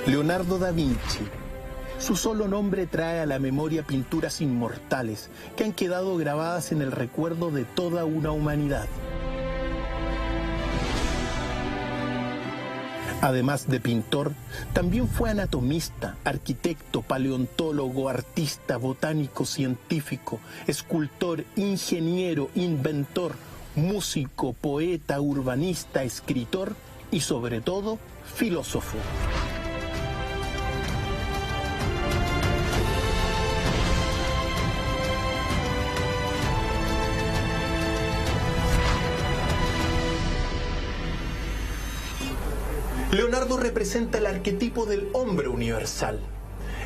Leonardo da Vinci. Su solo nombre trae a la memoria pinturas inmortales que han quedado grabadas en el recuerdo de toda una humanidad. Además de pintor, también fue anatomista, arquitecto, paleontólogo, artista, botánico, científico, escultor, ingeniero, inventor, músico, poeta, urbanista, escritor y sobre todo, filósofo. Leonardo representa el arquetipo del hombre universal,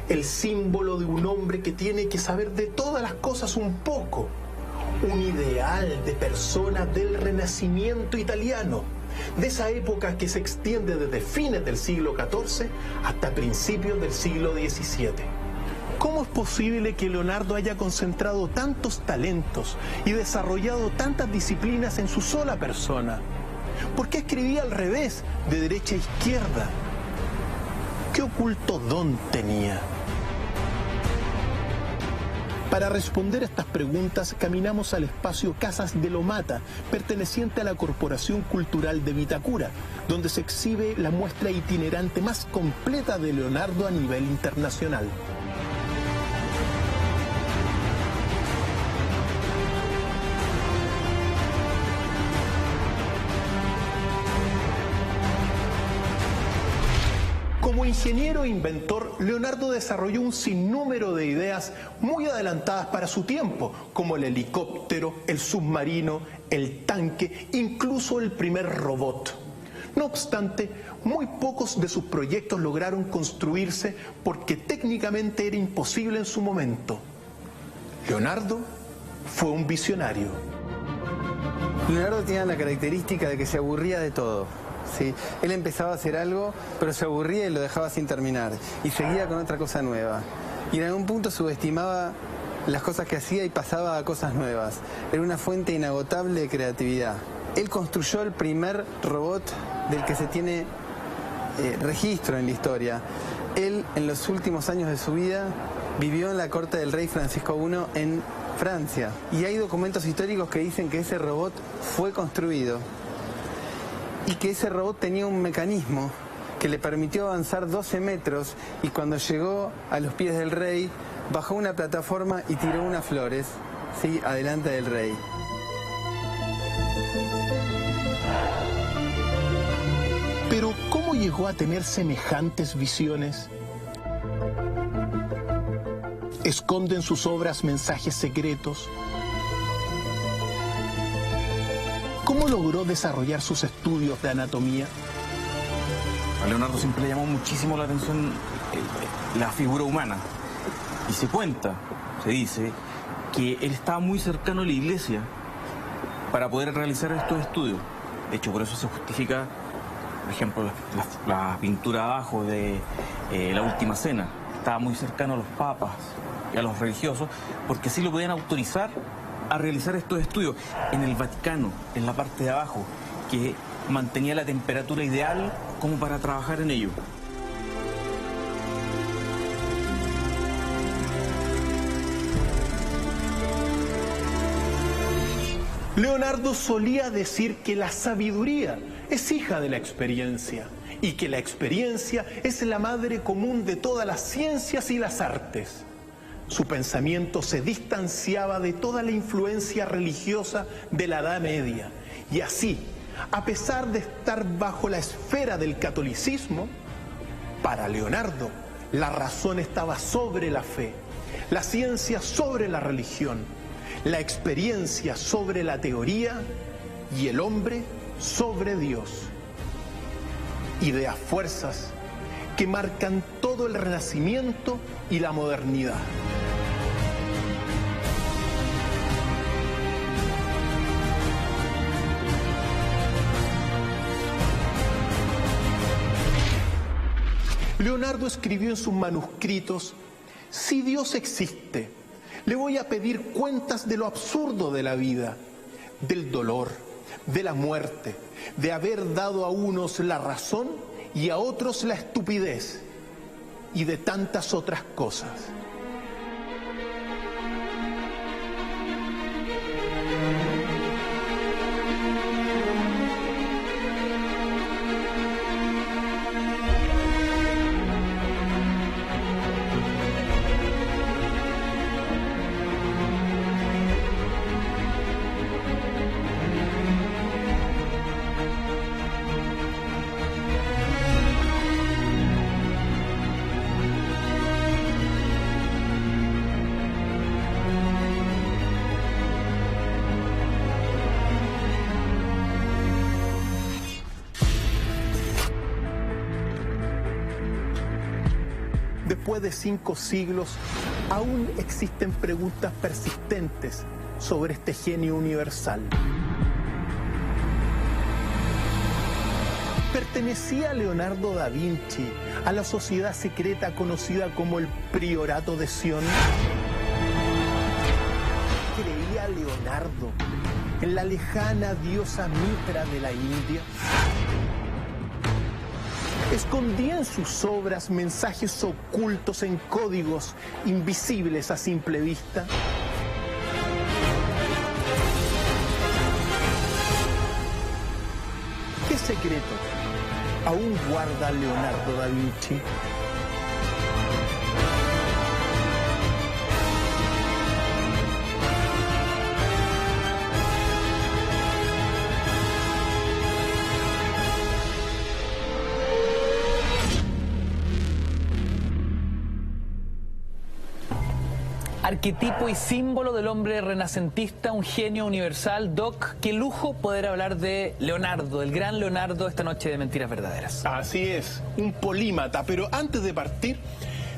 el símbolo de un hombre que tiene que saber de todas las cosas un poco, un ideal de persona del Renacimiento italiano, de esa época que se extiende desde fines del siglo XIV hasta principios del siglo XVII. ¿Cómo es posible que Leonardo haya concentrado tantos talentos y desarrollado tantas disciplinas en su sola persona? ¿Por qué escribía al revés, de derecha a izquierda? ¿Qué oculto don tenía? Para responder a estas preguntas, caminamos al espacio Casas de Lomata, perteneciente a la Corporación Cultural de Vitacura, donde se exhibe la muestra itinerante más completa de Leonardo a nivel internacional. Como ingeniero e inventor, Leonardo desarrolló un sinnúmero de ideas muy adelantadas para su tiempo, como el helicóptero, el submarino, el tanque, incluso el primer robot. No obstante, muy pocos de sus proyectos lograron construirse porque técnicamente era imposible en su momento. Leonardo fue un visionario. Leonardo tenía la característica de que se aburría de todo. Sí, él empezaba a hacer algo, pero se aburría y lo dejaba sin terminar. Y seguía con otra cosa nueva. Y en algún punto subestimaba las cosas que hacía y pasaba a cosas nuevas. Era una fuente inagotable de creatividad. Él construyó el primer robot del que se tiene registro en la historia. Él, en los últimos años de su vida, vivió en la corte del rey Francisco I en Francia. Y hay documentos históricos que dicen que ese robot fue construido y que ese robot tenía un mecanismo que le permitió avanzar 12 metros y cuando llegó a los pies del rey, bajó una plataforma y tiró unas flores, ¿sí?, adelante del rey. Pero, ¿cómo llegó a tener semejantes visiones? ¿Esconde en sus obras mensajes secretos? ¿Cómo logró desarrollar sus estudios de anatomía? A Leonardo siempre le llamó muchísimo la atención la figura humana. Y se cuenta, se dice, que él estaba muy cercano a la iglesia para poder realizar estos estudios. De hecho, por eso se justifica, por ejemplo, la pintura abajo de la Última Cena. Estaba muy cercano a los papas y a los religiosos, porque así lo podían autorizar a realizar estos estudios en el Vaticano, en la parte de abajo, que mantenía la temperatura ideal como para trabajar en ello. Leonardo solía decir que la sabiduría es hija de la experiencia y que la experiencia es la madre común de todas las ciencias y las artes. Su pensamiento se distanciaba de toda la influencia religiosa de la Edad Media y así, a pesar de estar bajo la esfera del catolicismo, para Leonardo la razón estaba sobre la fe, la ciencia sobre la religión, la experiencia sobre la teoría y el hombre sobre Dios. Ideas fuerzas que marcan todo el Renacimiento y la modernidad. Leonardo escribió en sus manuscritos: si Dios existe, le voy a pedir cuentas de lo absurdo de la vida, del dolor, de la muerte, de haber dado a unos la razón y a otros la estupidez, y de tantas otras cosas. Después de 5 siglos, aún existen preguntas persistentes sobre este genio universal. ¿Pertenecía Leonardo da Vinci a la sociedad secreta conocida como el Priorato de Sion? ¿Creía Leonardo en la lejana diosa Mitra de la India? ¿Escondía en sus obras mensajes ocultos en códigos invisibles a simple vista? ¿Qué secreto aún guarda Leonardo da Vinci? Arquetipo y símbolo del hombre renacentista, un genio universal. Doc, qué lujo poder hablar de Leonardo, el gran Leonardo, esta noche de Mentiras Verdaderas. Así es, un polímata, pero antes de partir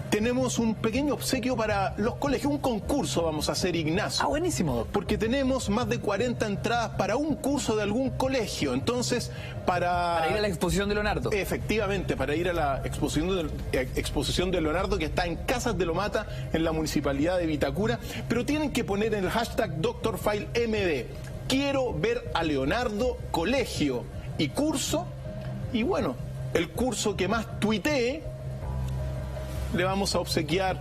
tenemos un pequeño obsequio para los colegios, un concurso vamos a hacer, Ignacio. Ah, buenísimo, Doc. Porque tenemos más de 40 entradas para un curso de algún colegio, entonces Para ir a la exposición de Leonardo. Efectivamente, para ir a la exposición de Leonardo, que está en Casas de Lomata, en la municipalidad de Vitacura, pero tienen que poner en el hashtag DrFileMD, quiero ver a Leonardo, colegio y curso, y bueno, el curso que más tuitee, le vamos a obsequiar,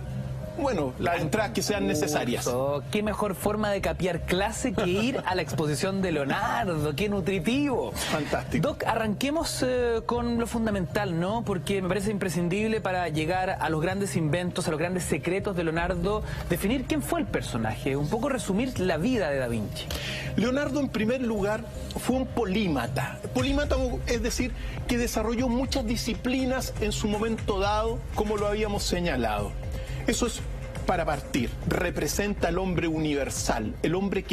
bueno, las entradas que sean necesarias. Qué mejor forma de capear clase que ir a la exposición de Leonardo, qué nutritivo. Fantástico. Doc, arranquemos con lo fundamental, ¿no? Porque me parece imprescindible para llegar a los grandes inventos, a los grandes secretos de Leonardo, definir quién fue el personaje, un poco resumir la vida de Da Vinci. Leonardo, en primer lugar, fue un polímata. Polímata es decir, que desarrolló muchas disciplinas en su momento dado, como lo habíamos señalado. Eso es para partir. Representa al hombre universal, el hombre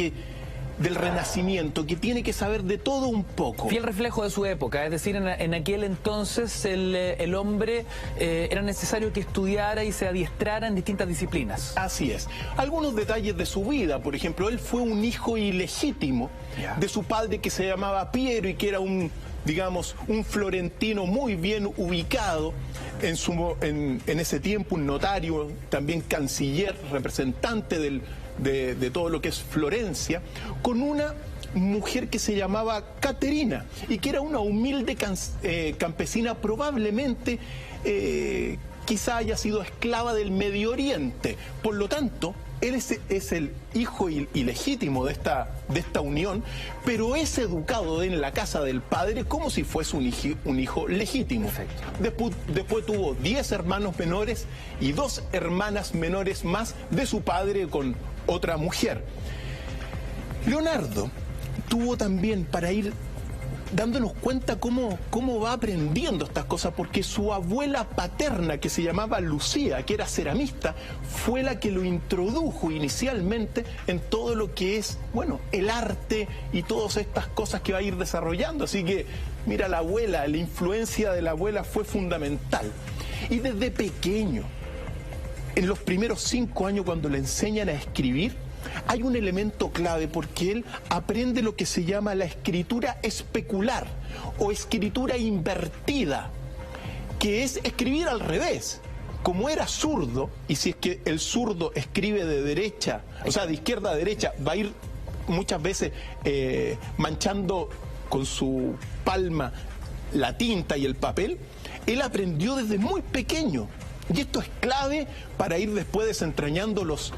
del Renacimiento, que tiene que saber de todo un poco. Fiel reflejo de su época, es decir, en aquel entonces el hombre era necesario que estudiara y se adiestrara en distintas disciplinas. Así es. Algunos detalles de su vida, por ejemplo, él fue un hijo ilegítimo de su padre, que se llamaba Piero y que era un florentino muy bien ubicado en ese tiempo, un notario, también canciller, representante de todo lo que es Florencia, con una mujer que se llamaba Caterina y que era una humilde campesina, probablemente quizá haya sido esclava del Medio Oriente. Por lo tanto, él es el hijo ilegítimo de esta unión, pero es educado en la casa del padre como si fuese un hijo legítimo. Después tuvo 10 hermanos menores y 2 hermanas menores más de su padre con otra mujer. Leonardo tuvo también, para ir dándonos cuenta cómo va aprendiendo estas cosas, porque su abuela paterna, que se llamaba Lucía, que era ceramista, fue la que lo introdujo inicialmente en todo lo que es, bueno, el arte y todas estas cosas que va a ir desarrollando. Así que, mira, la influencia de la abuela fue fundamental. Y desde pequeño, en los primeros 5 años, cuando le enseñan a escribir, hay un elemento clave, porque él aprende lo que se llama la escritura especular o escritura invertida, que es escribir al revés. Como era zurdo, y si es que el zurdo escribe de derecha, o sea, de izquierda a derecha, va a ir muchas veces manchando con su palma la tinta y el papel. Él aprendió desde muy pequeño Y esto es clave para ir después desentrañando los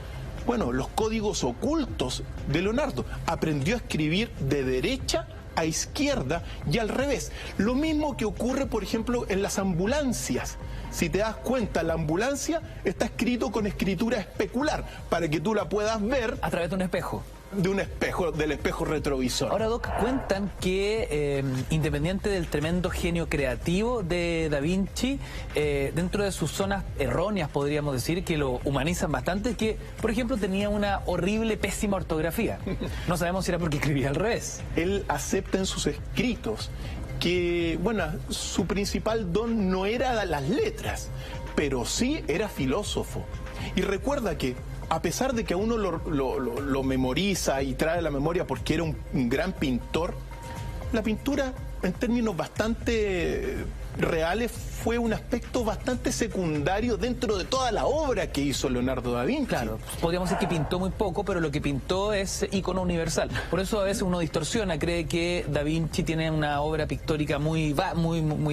códigos ocultos de Leonardo. Aprendió a escribir de derecha a izquierda y al revés. Lo mismo que ocurre, por ejemplo, en las ambulancias. Si te das cuenta, la ambulancia está escrito con escritura especular, para que tú la puedas ver A través de un espejo. de un espejo, del espejo retrovisor. Ahora, Doc, cuentan que independiente del tremendo genio creativo de Da Vinci, dentro de sus zonas erróneas, podríamos decir, que lo humanizan bastante, que, por ejemplo, tenía una horrible, pésima ortografía. No sabemos si era porque escribía al revés. Él acepta en sus escritos que, su principal don no era las letras, pero sí era filósofo. Y recuerda que, a pesar de que a uno lo memoriza y trae a la memoria porque era un gran pintor, la pintura, en términos bastante reales, fue un aspecto bastante secundario dentro de toda la obra que hizo Leonardo da Vinci. Claro, podríamos decir que pintó muy poco, pero lo que pintó es ícono universal. Por eso a veces uno distorsiona, cree que Da Vinci tiene una obra pictórica muy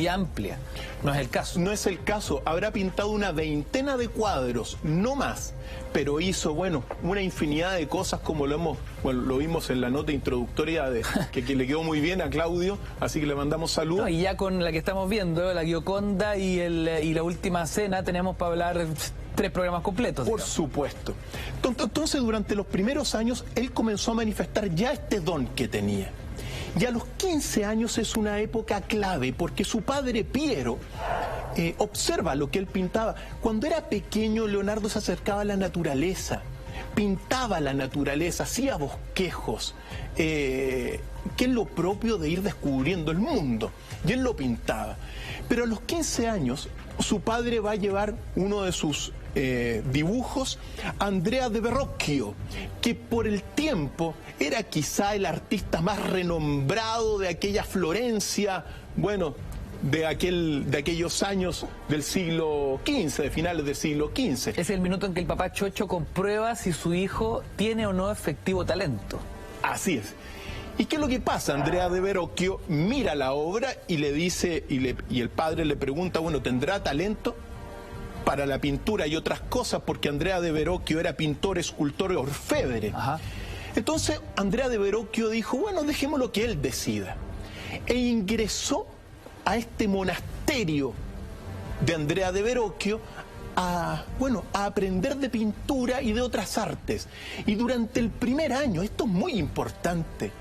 amplia. No es el caso. No es el caso. Habrá pintado una veintena de cuadros, no más, pero hizo, una infinidad de cosas, como lo vimos en la nota introductoria que le quedó muy bien a Claudio, así que le mandamos saludos. No, y ya con la que estamos viendo, la Gioconda y la Última Cena, tenemos para hablar 3 programas completos. Por supuesto. Entonces, durante los primeros años, él comenzó a manifestar ya este don que tenía. Y a los 15 años es una época clave, porque su padre Piero observa lo que él pintaba. Cuando era pequeño, Leonardo se acercaba a la naturaleza, pintaba la naturaleza, hacía bosquejos, que es lo propio de ir descubriendo el mundo, y él lo pintaba. Pero a los 15 años, su padre va a llevar uno de sus dibujos a Andrea de Verrocchio, que por el tiempo era quizá el artista más renombrado de aquella Florencia, de aquellos años del siglo XV, de finales del siglo XV. Es el minuto en que el papá Chocho comprueba si su hijo tiene o no efectivo talento. Así es. ¿Y qué es lo que pasa? Andrea de Verrocchio mira la obra y le dice, y el padre le pregunta, ¿tendrá talento para la pintura y otras cosas? Porque Andrea de Verrocchio era pintor, escultor y orfebre. Ajá. Entonces Andrea de Verrocchio dijo, dejémoslo que él decida. E ingresó a este monasterio de Andrea de Verrocchio a aprender de pintura y de otras artes. Y durante el primer año, esto es muy importante,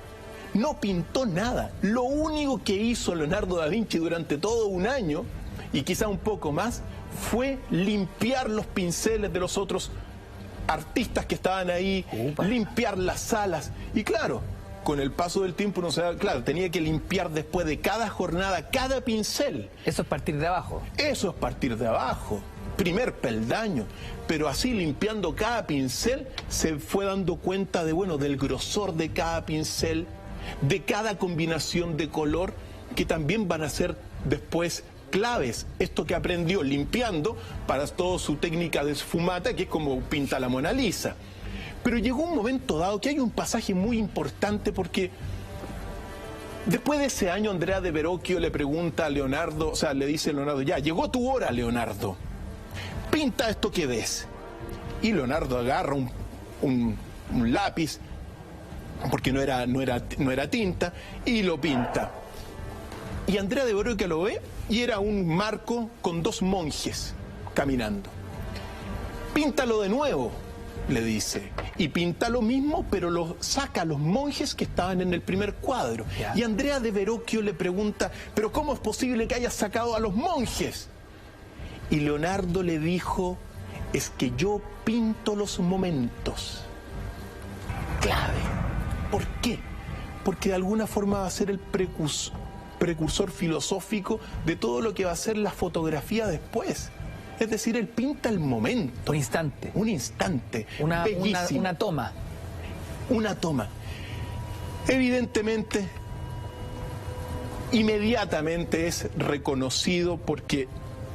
no pintó nada. Lo único que hizo Leonardo da Vinci durante todo un año, y quizá un poco más, fue limpiar los pinceles de los otros artistas que estaban ahí, limpiar las salas. Y claro, con el paso del tiempo tenía que limpiar después de cada jornada, cada pincel. Eso es partir de abajo. Eso es partir de abajo, primer peldaño. Pero así, limpiando cada pincel, se fue dando cuenta del grosor de cada pincel, de cada combinación de color, que también van a ser después claves. Esto que aprendió limpiando para toda su técnica de sfumata, que es como pinta la Mona Lisa. Pero llegó un momento dado que hay un pasaje muy importante, porque después de ese año Andrea de Verrocchio le pregunta a Leonardo, le dice Leonardo, ya, llegó tu hora, Leonardo, pinta esto que ves. Y Leonardo agarra un lápiz, porque no era tinta, y lo pinta. Y Andrea de Verrocchio lo ve, y era un marco con 2 monjes caminando. Píntalo de nuevo, le dice, y pinta lo mismo, pero saca a los monjes que estaban en el primer cuadro. Yeah. Y Andrea de Verrocchio le pregunta, ¿pero cómo es posible que hayas sacado a los monjes? Y Leonardo le dijo, es que yo pinto los momentos. Clave. ¿Por qué? Porque de alguna forma va a ser el precursor filosófico de todo lo que va a ser la fotografía después. Es decir, él pinta el momento. Un instante. Un instante. Una toma. Una toma. Evidentemente, inmediatamente es reconocido, porque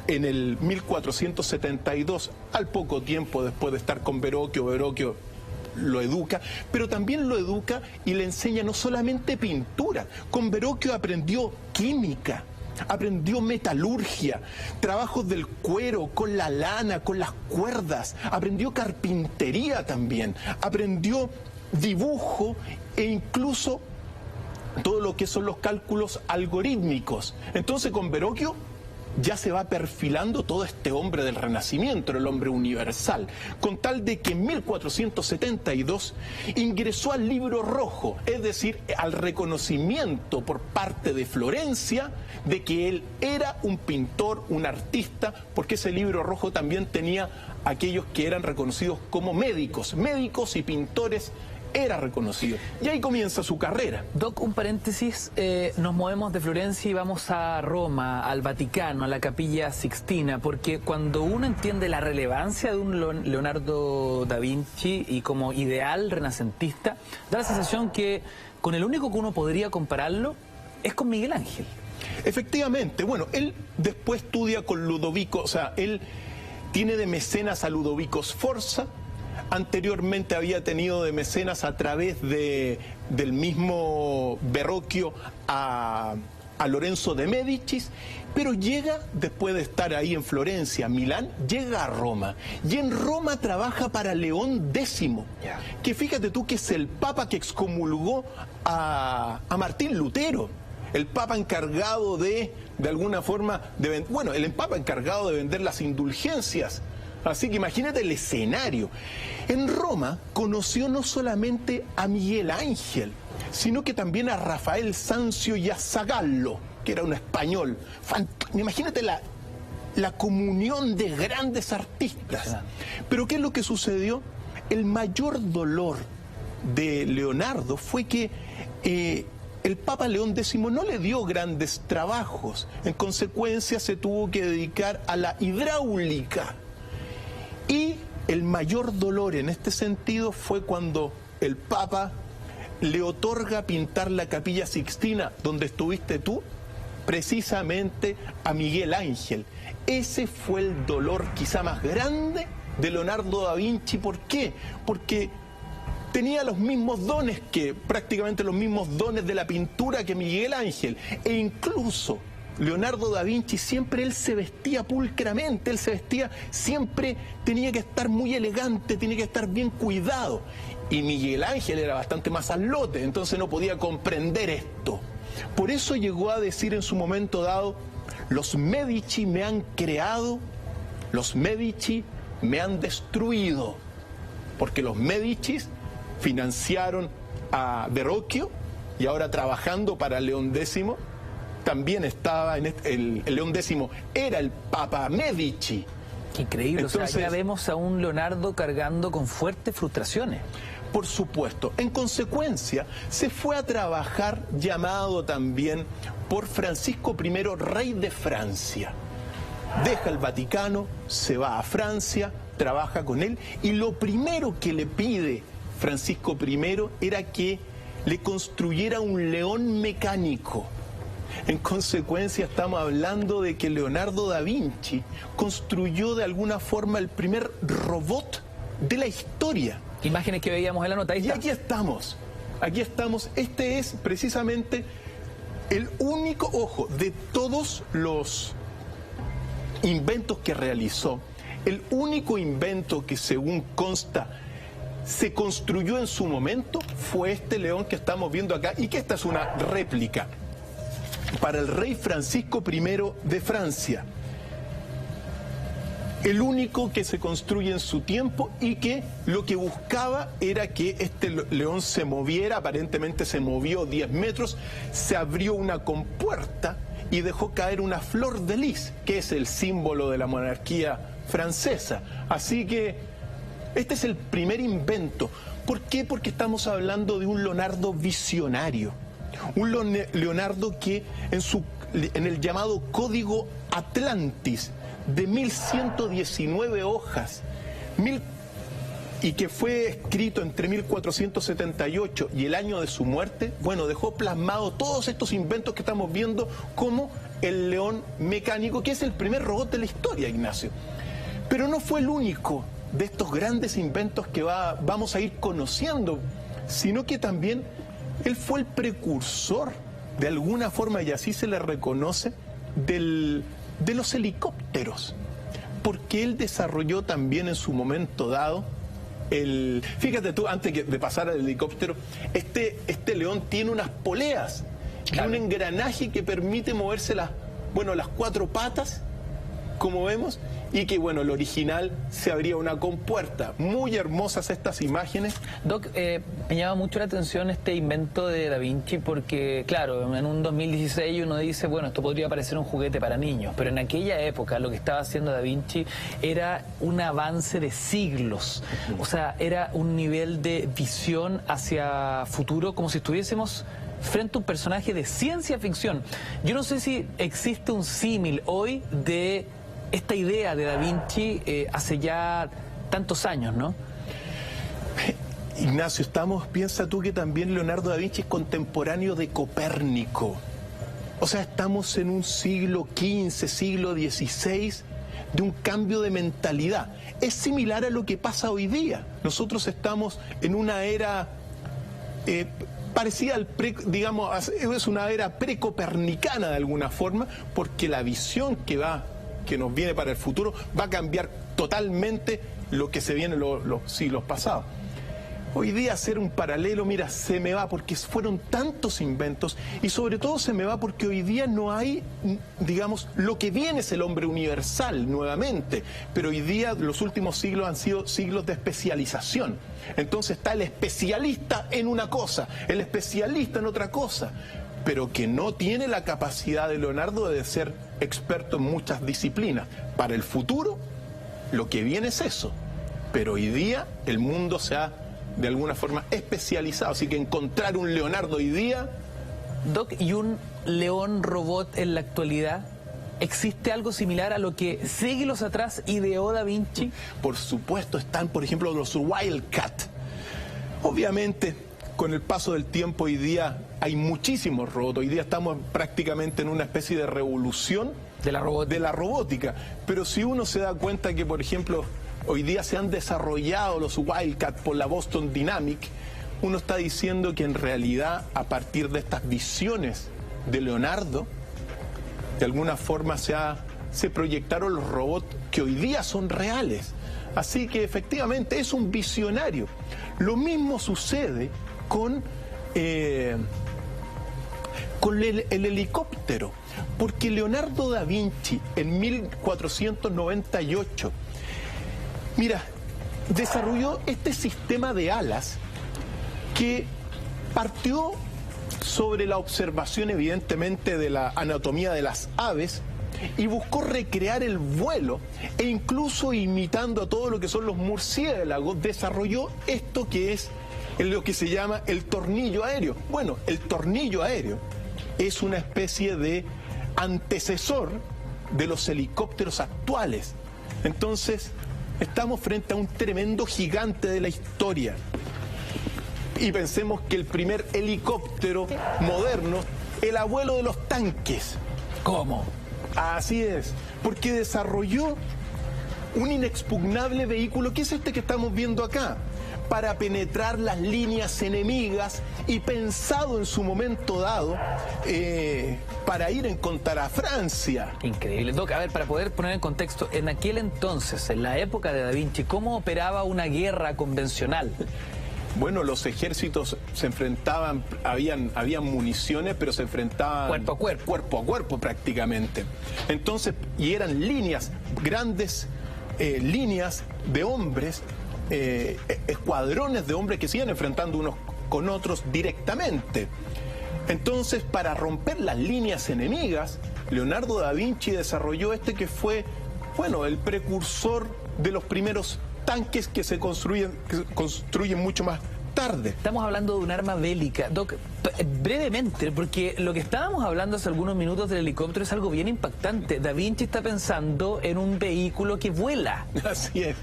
en el 1472, al poco tiempo después de estar con Verrocchio lo educa, pero también lo educa y le enseña no solamente pintura. Con Verrocchio aprendió química, aprendió metalurgia, trabajos del cuero, con la lana, con las cuerdas, aprendió carpintería también, aprendió dibujo e incluso todo lo que son los cálculos algorítmicos. Entonces con Verrocchio ya se va perfilando todo este hombre del Renacimiento, el hombre universal, con tal de que en 1472 ingresó al Libro Rojo, es decir, al reconocimiento por parte de Florencia de que él era un pintor, un artista, porque ese Libro Rojo también tenía aquellos que eran reconocidos como médicos y pintores. Era reconocido. Y ahí comienza su carrera. Doc, un paréntesis, nos movemos de Florencia y vamos a Roma, al Vaticano, a la Capilla Sixtina, porque cuando uno entiende la relevancia de un Leonardo da Vinci y como ideal renacentista, da la sensación que con el único que uno podría compararlo es con Miguel Ángel. Efectivamente, bueno, él después estudia con Ludovico, o sea, él tiene de mecenas a Ludovico Sforza. Anteriormente había tenido de mecenas a través del mismo Verrocchio a Lorenzo de Médicis, pero llega, después de estar ahí en Florencia, Milán, llega a Roma. Y en Roma trabaja para León X, que fíjate tú que es el papa que excomulgó a Martín Lutero. El papa encargado de alguna forma, el papa encargado de vender las indulgencias. Así que imagínate el escenario. En Roma conoció no solamente a Miguel Ángel, sino que también a Rafael Sanzio y a Zagallo, que era un español. Imagínate la comunión de grandes artistas. Pero ¿qué es lo que sucedió? El mayor dolor de Leonardo fue que el Papa León X no le dio grandes trabajos. En consecuencia se tuvo que dedicar a la hidráulica. Y el mayor dolor en este sentido fue cuando el Papa le otorga pintar la Capilla Sixtina, donde estuviste tú, precisamente a Miguel Ángel. Ese fue el dolor quizá más grande de Leonardo da Vinci. ¿Por qué? Porque tenía los mismos dones prácticamente los mismos dones de la pintura que Miguel Ángel. E incluso Leonardo da Vinci siempre él se vestía pulcramente, siempre tenía que estar muy elegante, tenía que estar bien cuidado. Y Miguel Ángel era bastante más al lote, entonces no podía comprender esto. Por eso llegó a decir en su momento dado: los Medici me han creado, los Medici me han destruido. Porque los Medici financiaron a Verrocchio y ahora trabajando para León X. También estaba el León X era el Papa Medici. Increíble. Entonces, o sea, ya vemos a un Leonardo cargando con fuertes frustraciones. Por supuesto. En consecuencia, se fue a trabajar, llamado también por Francisco I, rey de Francia. Deja el Vaticano, se va a Francia, trabaja con él, y lo primero que le pide Francisco I era que le construyera un león mecánico. En consecuencia, estamos hablando de que Leonardo da Vinci construyó de alguna forma el primer robot de la historia. Imágenes que veíamos en la nota. Ahí está. Y aquí estamos. Este es precisamente el único, ojo, de todos los inventos que realizó, el único invento que según consta se construyó en su momento fue este león que estamos viendo acá, y que esta es una réplica para el rey Francisco I de Francia. El único que se construye en su tiempo, y que lo que buscaba era que este león se moviera. Aparentemente se movió 10 metros, se abrió una compuerta y dejó caer una flor de lis, que es el símbolo de la monarquía francesa. Así que este es el primer invento. ¿Por qué? Porque estamos hablando de un Leonardo visionario. Un Leonardo que en el llamado Código Atlantis, de 1119 hojas, y que fue escrito entre 1478 y el año de su muerte, dejó plasmado todos estos inventos que estamos viendo, como el león mecánico, que es el primer robot de la historia, Ignacio. Pero no fue el único de estos grandes inventos que vamos a ir conociendo, sino que también él fue el precursor, de alguna forma, y así se le reconoce, de los helicópteros, porque él desarrolló también en su momento dado fíjate tú, antes de pasar al helicóptero, este león tiene unas poleas, claro, un engranaje que permite moverse las 4 patas, como vemos, y que, bueno, el original se abría una compuerta. Muy hermosas estas imágenes. Doc, me llama mucho la atención este invento de Da Vinci porque, claro, en un 2016 uno dice, bueno, esto podría parecer un juguete para niños, pero en aquella época lo que estaba haciendo Da Vinci era un avance de siglos. O sea, era un nivel de visión hacia futuro, como si estuviésemos frente a un personaje de ciencia ficción. Yo no sé si existe un símil hoy de esta idea de Da Vinci hace ya tantos años, ¿no? Ignacio, piensa tú que también Leonardo da Vinci es contemporáneo de Copérnico. O sea, estamos en un siglo XV, siglo XVI, de un cambio de mentalidad. Es similar a lo que pasa hoy día. Nosotros estamos en una era parecida es una era precopernicana de alguna forma, porque la visión que nos viene para el futuro va a cambiar totalmente lo que se viene en los siglos pasados. Hoy día hacer un paralelo, mira, se me va porque fueron tantos inventos y sobre todo se me va porque hoy día no hay, digamos, lo que viene es el hombre universal nuevamente, pero hoy día los últimos siglos han sido siglos de especialización. Entonces está el especialista en una cosa, el especialista en otra cosa, pero que no tiene la capacidad de Leonardo de ser experto en muchas disciplinas. Para el futuro, lo que viene es eso, pero hoy día el mundo se ha de alguna forma especializado, así que encontrar un Leonardo hoy día... Doc, ¿y un león robot en la actualidad? ¿Existe algo similar a lo que siglos atrás ideó Da Vinci? Por supuesto, están, por ejemplo, los Wildcat. Obviamente, con el paso del tiempo hoy día hay muchísimos robots. Hoy día estamos prácticamente en una especie de revolución de la robótica. Pero si uno se da cuenta que, por ejemplo, hoy día se han desarrollado los Wildcat por la Boston Dynamic, uno está diciendo que en realidad, a partir de estas visiones de Leonardo, de alguna forma se proyectaron los robots que hoy día son reales. Así que efectivamente es un visionario. Lo mismo sucede con el helicóptero, porque Leonardo da Vinci en 1498, mira, desarrolló este sistema de alas que partió sobre la observación evidentemente de la anatomía de las aves y buscó recrear el vuelo e incluso imitando a todo lo que son los murciélagos, desarrolló esto que es lo que se llama el tornillo aéreo. Bueno, el tornillo aéreo es una especie de antecesor de los helicópteros actuales. Entonces, estamos frente a un tremendo gigante de la historia. Y pensemos que el primer helicóptero moderno, el abuelo de los tanques. ¿Cómo? Así es, porque desarrolló un inexpugnable vehículo, que es este que estamos viendo acá, para penetrar las líneas enemigas y pensado en su momento dado para ir en contra a Francia. Increíble. Doc, a ver, para poder poner en contexto, en aquel entonces, en la época de Da Vinci, ¿cómo operaba una guerra convencional? Bueno, los ejércitos se enfrentaban, habían municiones, pero se enfrentaban cuerpo a cuerpo prácticamente. Entonces, y eran líneas, grandes líneas de hombres, escuadrones de hombres que se iban enfrentando unos con otros directamente. Entonces, para romper las líneas enemigas, Leonardo da Vinci desarrolló este que fue, bueno, el precursor de los primeros tanques que se construyen mucho más tarde. Estamos hablando de un arma bélica. Doc, brevemente, porque lo que estábamos hablando hace algunos minutos del helicóptero es algo bien impactante. Da Vinci está pensando en un vehículo que vuela. Así es.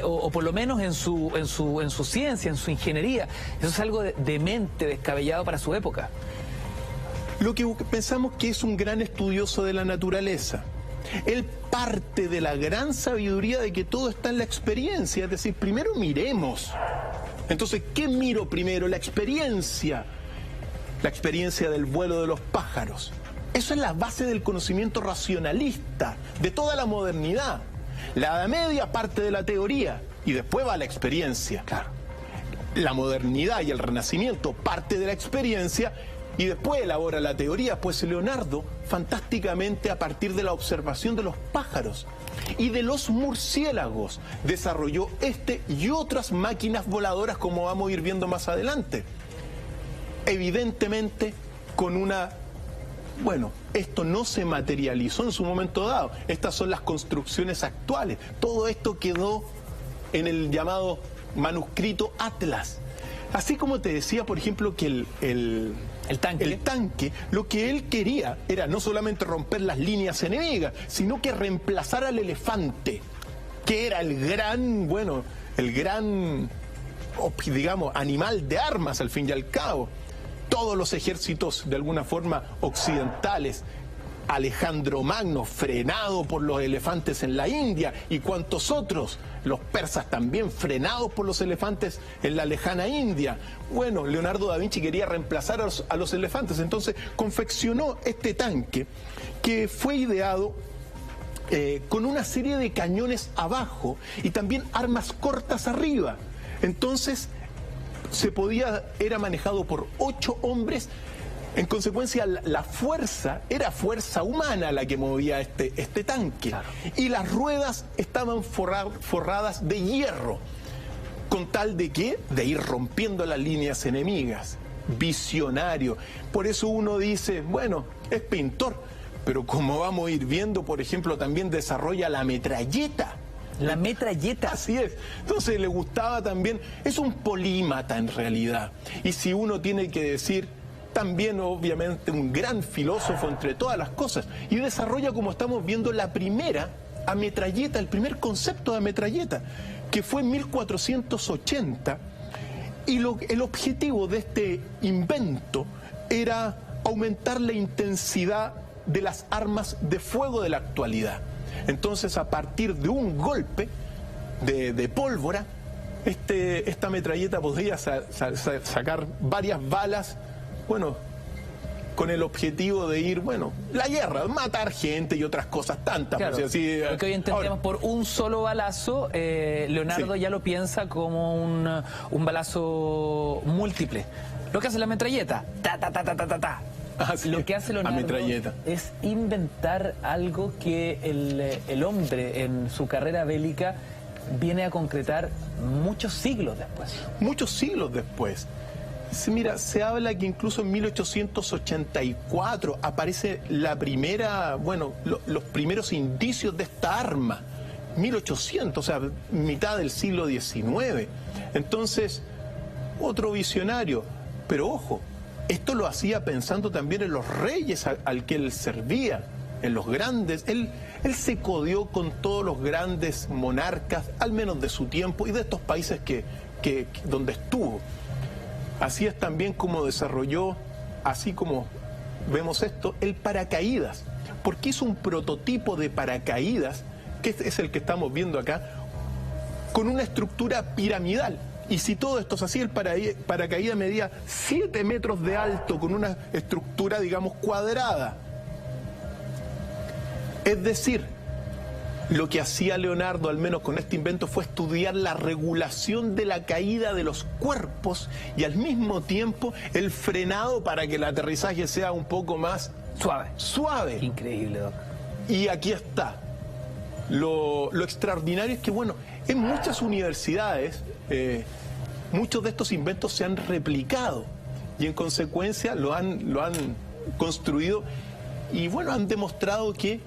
O por lo menos en su ciencia, en su ingeniería. Eso es algo demente, descabellado para su época. Lo que pensamos que es un gran estudioso de la naturaleza. Él parte de la gran sabiduría de que todo está en la experiencia, es decir, primero miremos. Entonces, ¿qué miro primero? La experiencia del vuelo de los pájaros. Eso es la base del conocimiento racionalista, de toda la modernidad. La Edad Media parte de la teoría y después va a la experiencia. Claro. La modernidad y el Renacimiento parte de la experiencia y después elabora la teoría. Pues Leonardo, fantásticamente, a partir de la observación de los pájaros y de los murciélagos, desarrolló y otras máquinas voladoras, como vamos a ir viendo más adelante. Evidentemente, con una... Bueno, esto no se materializó en su momento dado. Estas son las construcciones actuales. Todo esto quedó en el llamado manuscrito Atlas. Así como te decía, por ejemplo, que el tanque, lo que él quería era no solamente romper las líneas enemigas, sino que reemplazar al elefante, que era el gran, digamos, animal de armas al fin y al cabo. Todos los ejércitos, de alguna forma, occidentales, Alejandro Magno, frenado por los elefantes en la India, y cuantos otros, los persas también frenados por los elefantes en la lejana India. Bueno, Leonardo da Vinci quería reemplazar a los elefantes, entonces confeccionó este tanque que fue ideado con una serie de cañones abajo y también armas cortas arriba. Entonces era manejado por 8 hombres. En consecuencia, la fuerza era fuerza humana la que movía este tanque. Claro. Y las ruedas estaban forradas de hierro, con tal de ¿qué? De ir rompiendo las líneas enemigas. Visionario. Por eso uno dice, bueno, es pintor, pero como vamos a ir viendo, por ejemplo, también desarrolla la metralleta. La metralleta. Así es. Entonces le gustaba también, es un polímata en realidad. Y si uno tiene que decir, también obviamente un gran filósofo entre todas las cosas. Y desarrolla, como estamos viendo, la primera ametralleta, el primer concepto de ametralleta, que fue en 1480. Y el objetivo de este invento era aumentar la intensidad de las armas de fuego de la actualidad. Entonces, a partir de un golpe de pólvora, esta metralleta podría sacar varias balas, bueno, con el objetivo de ir, la guerra, matar gente y otras cosas tantas. Claro, pues, así, porque hoy entendemos por un solo balazo, Leonardo ya lo piensa como un balazo múltiple. Lo que hace la metralleta, lo que hace Leonardo es inventar algo que el hombre en su carrera bélica viene a concretar muchos siglos después. Muchos siglos después. Mira, se habla que incluso en 1884 aparece la primera, los primeros indicios de esta arma. 1800, o sea, mitad del siglo XIX. Entonces, otro visionario. Pero ojo, esto lo hacía pensando también en los reyes al que él servía, en los grandes. Él se codió con todos los grandes monarcas, al menos de su tiempo, y de estos países donde estuvo. Así es también como desarrolló, así como vemos esto, el paracaídas. Porque hizo un prototipo de paracaídas, que es el que estamos viendo acá, con una estructura piramidal. Y si todo esto es así, el paracaídas medía 7 metros de alto, con una estructura, digamos, cuadrada. Es decir, lo que hacía Leonardo, al menos con este invento, fue estudiar la regulación de la caída de los cuerpos y al mismo tiempo el frenado para que el aterrizaje sea un poco más suave. Increíble, Doc. Y aquí está. Lo extraordinario es que, en muchas universidades muchos de estos inventos se han replicado y en consecuencia lo han construido y han demostrado que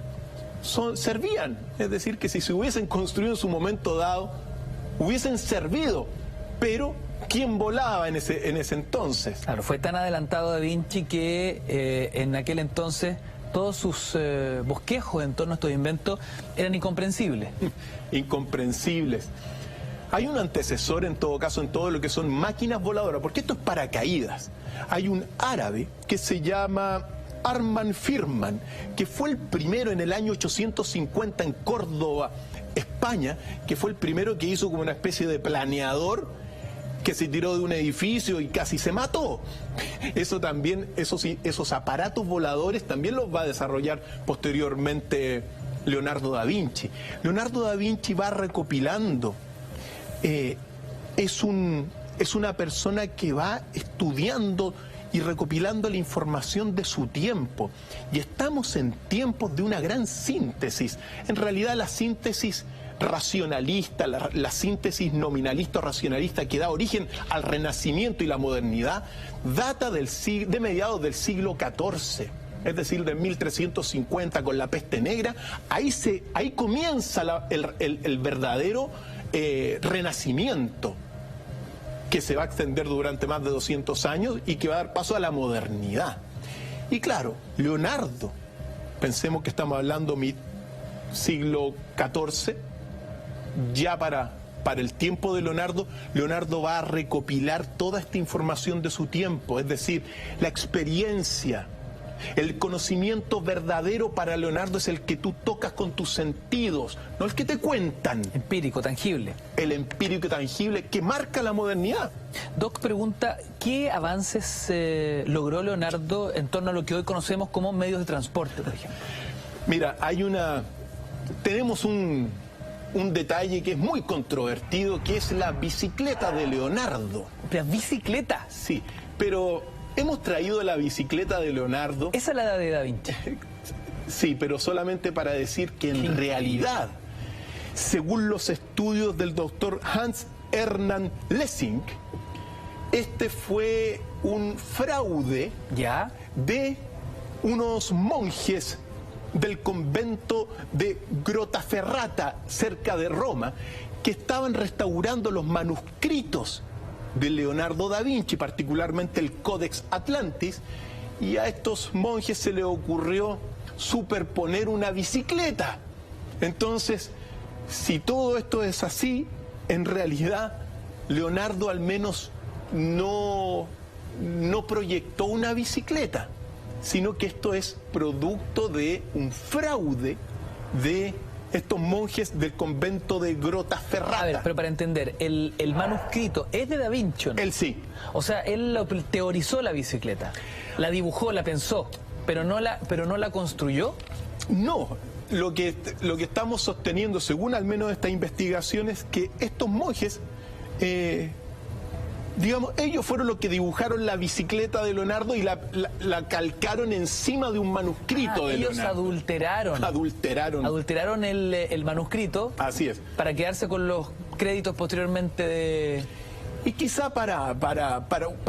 servían. Es decir, que si se hubiesen construido en su momento dado, hubiesen servido, pero ¿quién volaba en ese entonces? Claro, fue tan adelantado Da Vinci que en aquel entonces todos sus bosquejos en torno a estos inventos eran incomprensibles. Incomprensibles. Hay un antecesor, en todo caso, en todo lo que son máquinas voladoras, porque esto es paracaídas. Hay un árabe que se llama Arman Firman, que fue el primero en el año 850 en Córdoba, España, que fue el primero que hizo como una especie de planeador que se tiró de un edificio y casi se mató. Eso también, esos aparatos voladores también los va a desarrollar posteriormente Leonardo da Vinci. Leonardo da Vinci va recopilando, es una persona que va estudiando y recopilando la información de su tiempo. Y estamos en tiempos de una gran síntesis. En realidad la síntesis racionalista, la síntesis nominalista o racionalista que da origen al Renacimiento y la modernidad, data de mediados del siglo XIV. Es decir, de 1350 con la peste negra. Ahí comienza el verdadero renacimiento, que se va a extender durante más de 200 años y que va a dar paso a la modernidad. Y claro, Leonardo, pensemos que estamos hablando siglo XIV, ya para el tiempo de Leonardo va a recopilar toda esta información de su tiempo, es decir, la experiencia. El conocimiento verdadero para Leonardo es el que tú tocas con tus sentidos, no el que te cuentan. Empírico, tangible. El empírico tangible que marca la modernidad. Doc pregunta, ¿qué avances logró Leonardo en torno a lo que hoy conocemos como medios de transporte, por ejemplo? Mira, tenemos un detalle que es muy controvertido, que es la bicicleta de Leonardo. ¿La bicicleta? Sí, pero hemos traído la bicicleta de Leonardo. Esa es la de Da Vinci. Sí, pero solamente para decir que en realidad, según los estudios del doctor Hans Hermann Lessing, este fue un fraude ¿ya? de unos monjes del convento de Grottaferrata, cerca de Roma, que estaban restaurando los manuscritos de Leonardo da Vinci, particularmente el Codex Atlantis, y a estos monjes se les ocurrió superponer una bicicleta. Entonces, si todo esto es así, en realidad Leonardo al menos no proyectó una bicicleta, sino que esto es producto de un fraude de estos monjes del convento de Grottaferrata. A ver, pero para entender, el manuscrito es de Da Vinci, ¿no? Él sí. O sea, él teorizó la bicicleta, la dibujó, la pensó, pero no la construyó. No, lo que estamos sosteniendo, según al menos esta investigación, es que estos monjes, digamos, ellos fueron los que dibujaron la bicicleta de Leonardo y la calcaron encima de un manuscrito de ellos Leonardo. Adulteraron el manuscrito. Así es. Para quedarse con los créditos posteriormente de... Y quizá para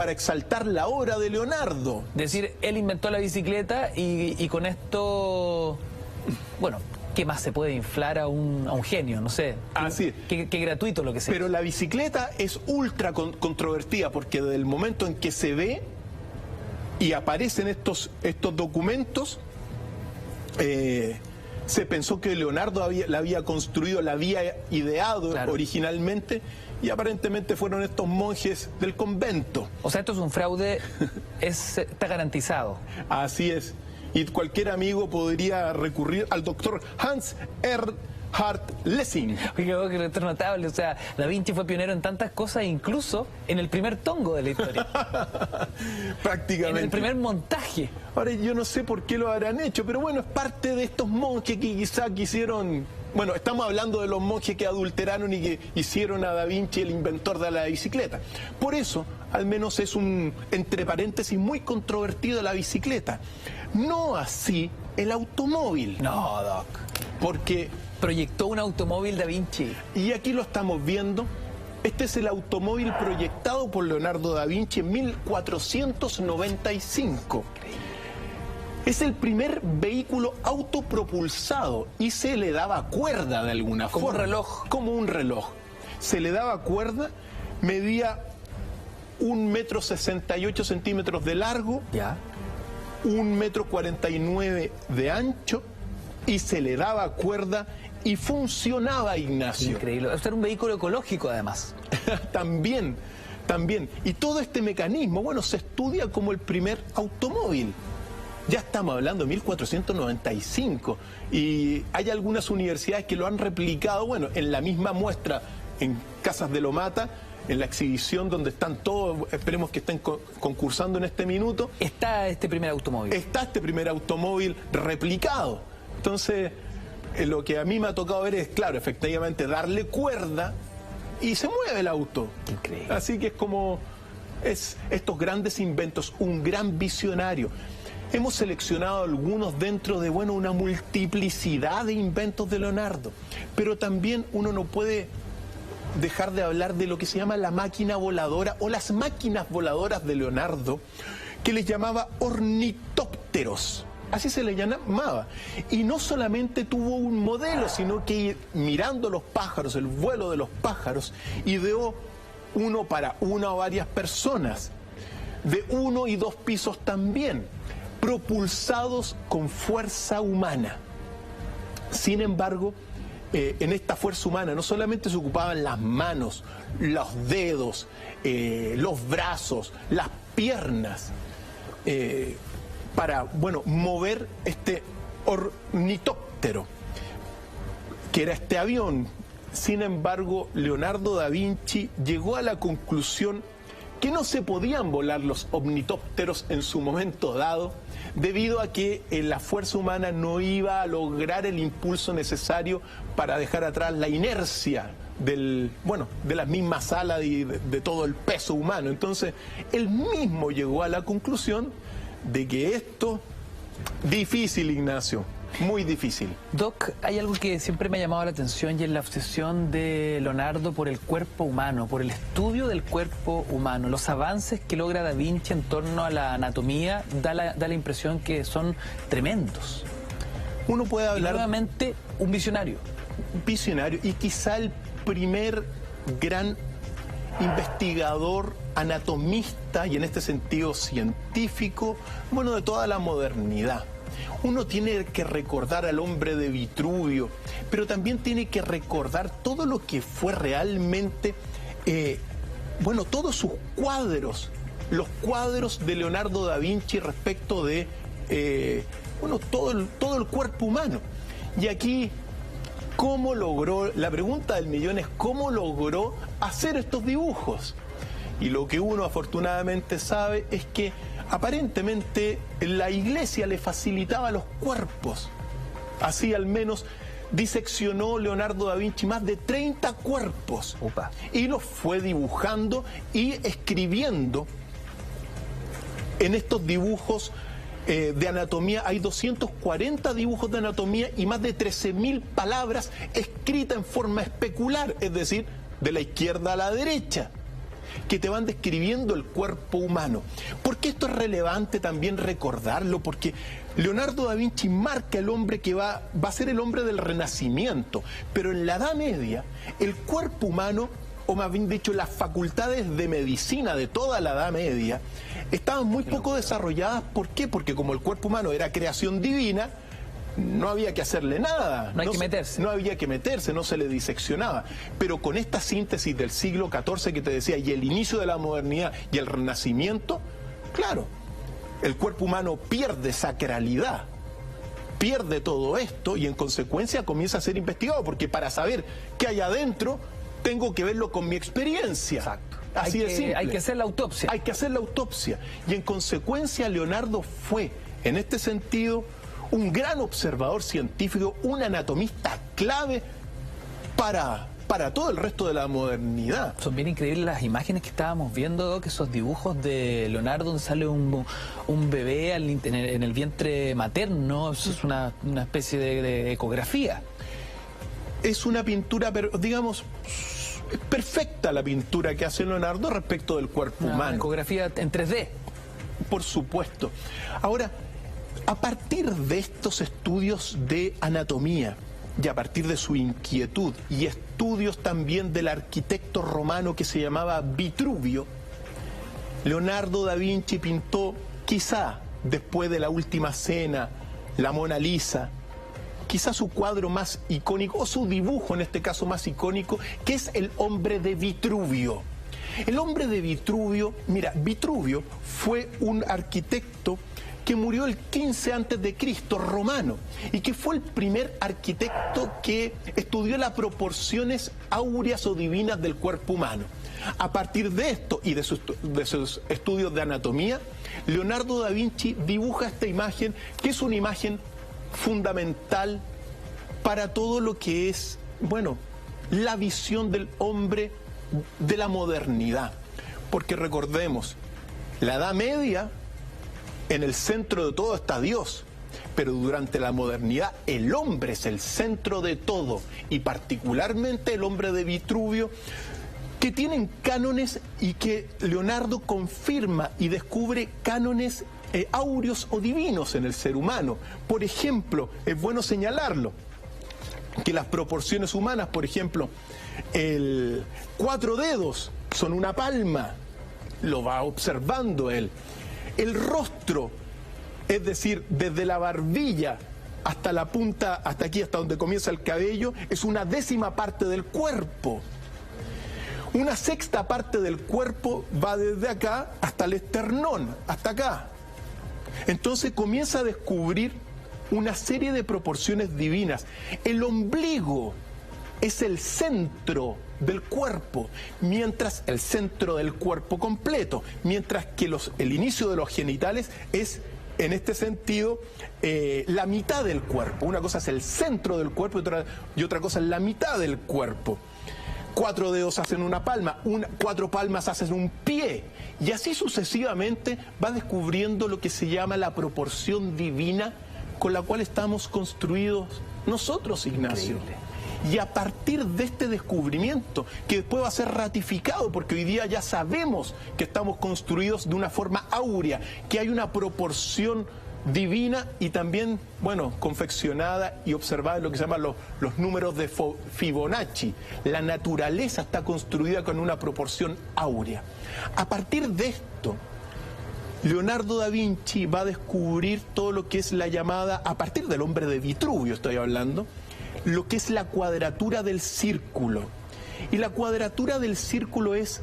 exaltar la obra de Leonardo. Es decir, él inventó la bicicleta y con esto, bueno, ¿qué más se puede inflar a un genio? No sé. Así es. Qué gratuito lo que sea. Pero la bicicleta es ultra controvertida, porque desde el momento en que se ve y aparecen estos documentos, se pensó que Leonardo la había construido, la había ideado originalmente, y aparentemente fueron estos monjes del convento. O sea, esto es un fraude, está garantizado. Así es. Y cualquier amigo podría recurrir al doctor Hans Hermann Lessing. Oye, qué reto notable. O sea, Da Vinci fue pionero en tantas cosas, incluso en el primer tongo de la historia. Prácticamente. En el primer montaje. Ahora, yo no sé por qué lo habrán hecho, pero bueno, es parte de estos monjes que quizá quisieron... Bueno, estamos hablando de los monjes que adulteraron y que hicieron a Da Vinci el inventor de la bicicleta. Por eso, al menos es entre paréntesis, muy controvertido la bicicleta. No así el automóvil. No, Doc. Porque... proyectó un automóvil Da Vinci. Y aquí lo estamos viendo. Este es el automóvil proyectado por Leonardo da Vinci en 1495. Es el primer vehículo autopropulsado y se le daba cuerda de alguna forma. Como un reloj. Como un reloj. Se le daba cuerda, medía 1,68 m de largo, Ya. 1,49 m de ancho, y se le daba cuerda y funcionaba, Ignacio. Increíble. Esto era un vehículo ecológico, además. También. Y todo este mecanismo, bueno, se estudia como el primer automóvil. Ya estamos hablando de 1495 y hay algunas universidades que lo han replicado, bueno, en la misma muestra en Casas de Lomata, en la exhibición donde están todos, esperemos que estén concursando en este minuto. Está este primer automóvil. Está este primer automóvil replicado. Entonces, lo que a mí me ha tocado ver es, claro, efectivamente darle cuerda y se mueve el auto. Increíble. Así que es como estos grandes inventos, un gran visionario. Hemos seleccionado algunos dentro de, bueno, una multiplicidad de inventos de Leonardo, pero también uno no puede dejar de hablar de lo que se llama la máquina voladora o las máquinas voladoras de Leonardo, que les llamaba ornitópteros. Así se le llamaba. Y no solamente tuvo un modelo, sino que mirando los pájaros, el vuelo de los pájaros, ideó uno para una o varias personas, de 1 y 2 pisos también, propulsados con fuerza humana. Sin embargo, en esta fuerza humana no solamente se ocupaban las manos, los dedos, los brazos, las piernas, para, bueno, mover este ornitóptero, que era este avión. Sin embargo, Leonardo da Vinci llegó a la conclusión que no se podían volar los ornitópteros en su momento dado, debido a que la fuerza humana no iba a lograr el impulso necesario para dejar atrás la inercia de las mismas alas y de todo el peso humano. Entonces, él mismo llegó a la conclusión de que esto, difícil, Ignacio, muy difícil. Doc, hay algo que siempre me ha llamado la atención y es la obsesión de Leonardo por el cuerpo humano, por el estudio del cuerpo humano. Los avances que logra Da Vinci en torno a la anatomía da la impresión que son tremendos. Uno puede hablar... Y nuevamente, un visionario. Un visionario y quizá el primer gran investigador, anatomista y en este sentido científico, bueno, de toda la modernidad. Uno tiene que recordar al hombre de Vitruvio, pero también tiene que recordar todo lo que fue realmente, todos sus cuadros, los cuadros de Leonardo da Vinci respecto de, todo el cuerpo humano. Y aquí, ¿cómo logró? La pregunta del millón es ¿cómo logró hacer estos dibujos? Y lo que uno afortunadamente sabe es que aparentemente la iglesia le facilitaba los cuerpos. Así al menos diseccionó Leonardo da Vinci más de 30 cuerpos. Opa. Y los fue dibujando y escribiendo en estos dibujos de anatomía. Hay 240 dibujos de anatomía y más de 13.000 palabras escritas en forma especular, es decir, de la izquierda a la derecha, que te van describiendo el cuerpo humano. ¿Por qué esto es relevante también recordarlo? Porque Leonardo da Vinci marca el hombre que va a ser el hombre del Renacimiento, pero en la Edad Media el cuerpo humano, o más bien dicho, las facultades de medicina de toda la Edad Media, estaban muy poco desarrolladas. ¿Por qué? Porque como el cuerpo humano era creación divina, no había que hacerle nada. No hay que meterse. No había que meterse, no se le diseccionaba. Pero con esta síntesis del siglo XIV que te decía, y el inicio de la modernidad y el Renacimiento, claro, el cuerpo humano pierde sacralidad, pierde todo esto y en consecuencia comienza a ser investigado, porque para saber qué hay adentro, tengo que verlo con mi experiencia. Exacto. Así de simple. Hay que hacer la autopsia. Hay que hacer la autopsia. Y en consecuencia Leonardo fue, en este sentido, un gran observador científico, un anatomista clave para todo el resto de la modernidad. Son bien increíbles las imágenes que estábamos viendo, que esos dibujos de Leonardo donde sale un bebé en el vientre materno. Eso es una especie de ecografía. Es una pintura, pero digamos, es perfecta la pintura que hace Leonardo respecto del cuerpo humano. Una ecografía en 3D. Por supuesto. Ahora, a partir de estos estudios de anatomía y a partir de su inquietud y estudios también del arquitecto romano que se llamaba Vitruvio, Leonardo da Vinci pintó, quizá después de La Última Cena, la Mona Lisa, quizá su cuadro más icónico, o su dibujo en este caso más icónico, que es el hombre de Vitruvio. El hombre de Vitruvio, mira, Vitruvio fue un arquitecto que murió el 15 a.C., romano, y que fue el primer arquitecto que estudió las proporciones áureas o divinas del cuerpo humano. A partir de esto y de sus estudios de anatomía, Leonardo da Vinci dibuja esta imagen, que es una imagen fundamental para todo lo que es, bueno, la visión del hombre de la modernidad. Porque recordemos, la Edad Media, en el centro de todo está Dios, pero durante la modernidad el hombre es el centro de todo, y particularmente el hombre de Vitruvio, que tienen cánones y que Leonardo confirma y descubre cánones áureos o divinos en el ser humano. Por ejemplo, es bueno señalarlo, que las proporciones humanas, por ejemplo, 4 dedos son una palma, lo va observando él. El rostro, es decir, desde la barbilla hasta la punta, hasta aquí, hasta donde comienza el cabello, es una 10ª parte del cuerpo. Una 6ª parte del cuerpo va desde acá hasta el esternón, hasta acá. Entonces comienza a descubrir una serie de proporciones divinas. El ombligo es el centro del cuerpo, mientras el centro del cuerpo completo, mientras que el inicio de los genitales es, en este sentido, la mitad del cuerpo. Una cosa es el centro del cuerpo y otra cosa es la mitad del cuerpo. 4 dedos hacen una palma, 4 palmas hacen un pie, y así sucesivamente va descubriendo lo que se llama la proporción divina con la cual estamos construidos nosotros, Ignacio. Increíble. Y a partir de este descubrimiento, que después va a ser ratificado, porque hoy día ya sabemos que estamos construidos de una forma áurea, que hay una proporción divina y también, bueno, confeccionada y observada en lo que se llaman los números de Fibonacci. La naturaleza está construida con una proporción áurea. A partir de esto, Leonardo da Vinci va a descubrir todo lo que es la llamada, a partir del hombre de Vitruvio estoy hablando, lo que es la cuadratura del círculo. Y la cuadratura del círculo es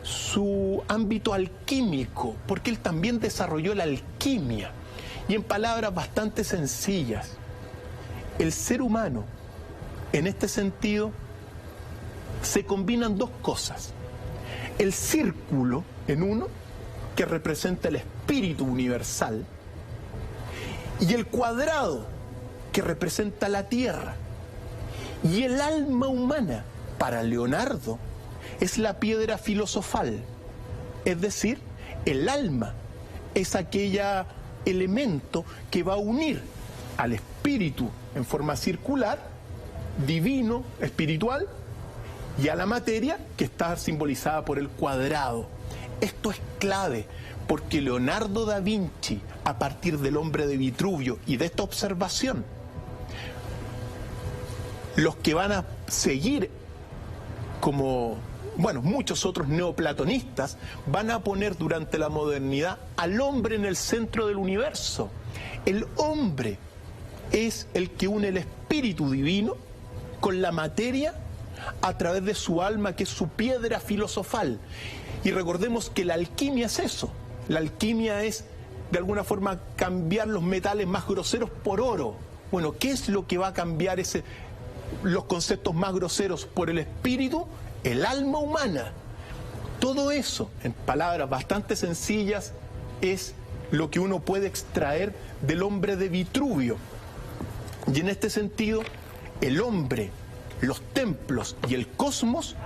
su ámbito alquímico, porque él también desarrolló la alquimia. Y en palabras bastante sencillas, el ser humano, en este sentido, se combinan 2 cosas. El círculo en uno, que representa el espíritu universal, y el cuadrado, que representa la tierra. Y el alma humana, para Leonardo, es la piedra filosofal. Es decir, el alma es aquella elemento que va a unir al espíritu en forma circular, divino, espiritual, y a la materia, que está simbolizada por el cuadrado. Esto es clave, porque Leonardo da Vinci, a partir del hombre de Vitruvio y de esta observación, los que van a seguir como, bueno, muchos otros neoplatonistas, van a poner durante la modernidad al hombre en el centro del universo. El hombre es el que une el espíritu divino con la materia a través de su alma, que es su piedra filosofal. Y recordemos que la alquimia es eso. La alquimia es, de alguna forma, cambiar los metales más groseros por oro. Bueno, ¿qué es lo que va a cambiar los conceptos más groseros por el espíritu? El alma humana. Todo eso, en palabras bastante sencillas, es lo que uno puede extraer del hombre de Vitruvio. Y en este sentido, el hombre, los templos y el cosmos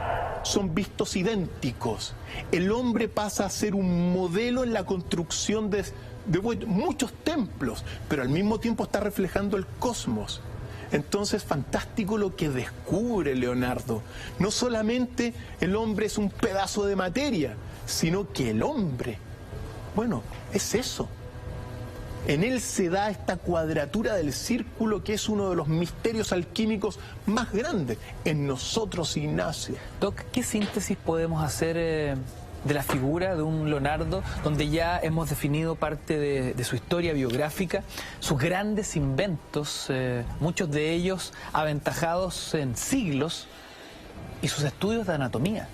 son vistos idénticos. El hombre pasa a ser un modelo en la construcción de muchos templos, pero al mismo tiempo está reflejando el cosmos. Entonces, fantástico lo que descubre Leonardo. No solamente el hombre es un pedazo de materia, sino que el hombre, bueno, es eso. En él se da esta cuadratura del círculo, que es uno de los misterios alquímicos más grandes en nosotros, Ignacio. Doc, ¿qué síntesis podemos hacer de la figura de un Leonardo, donde ya hemos definido parte de su historia biográfica, sus grandes inventos, muchos de ellos aventajados en siglos, y sus estudios de anatomía?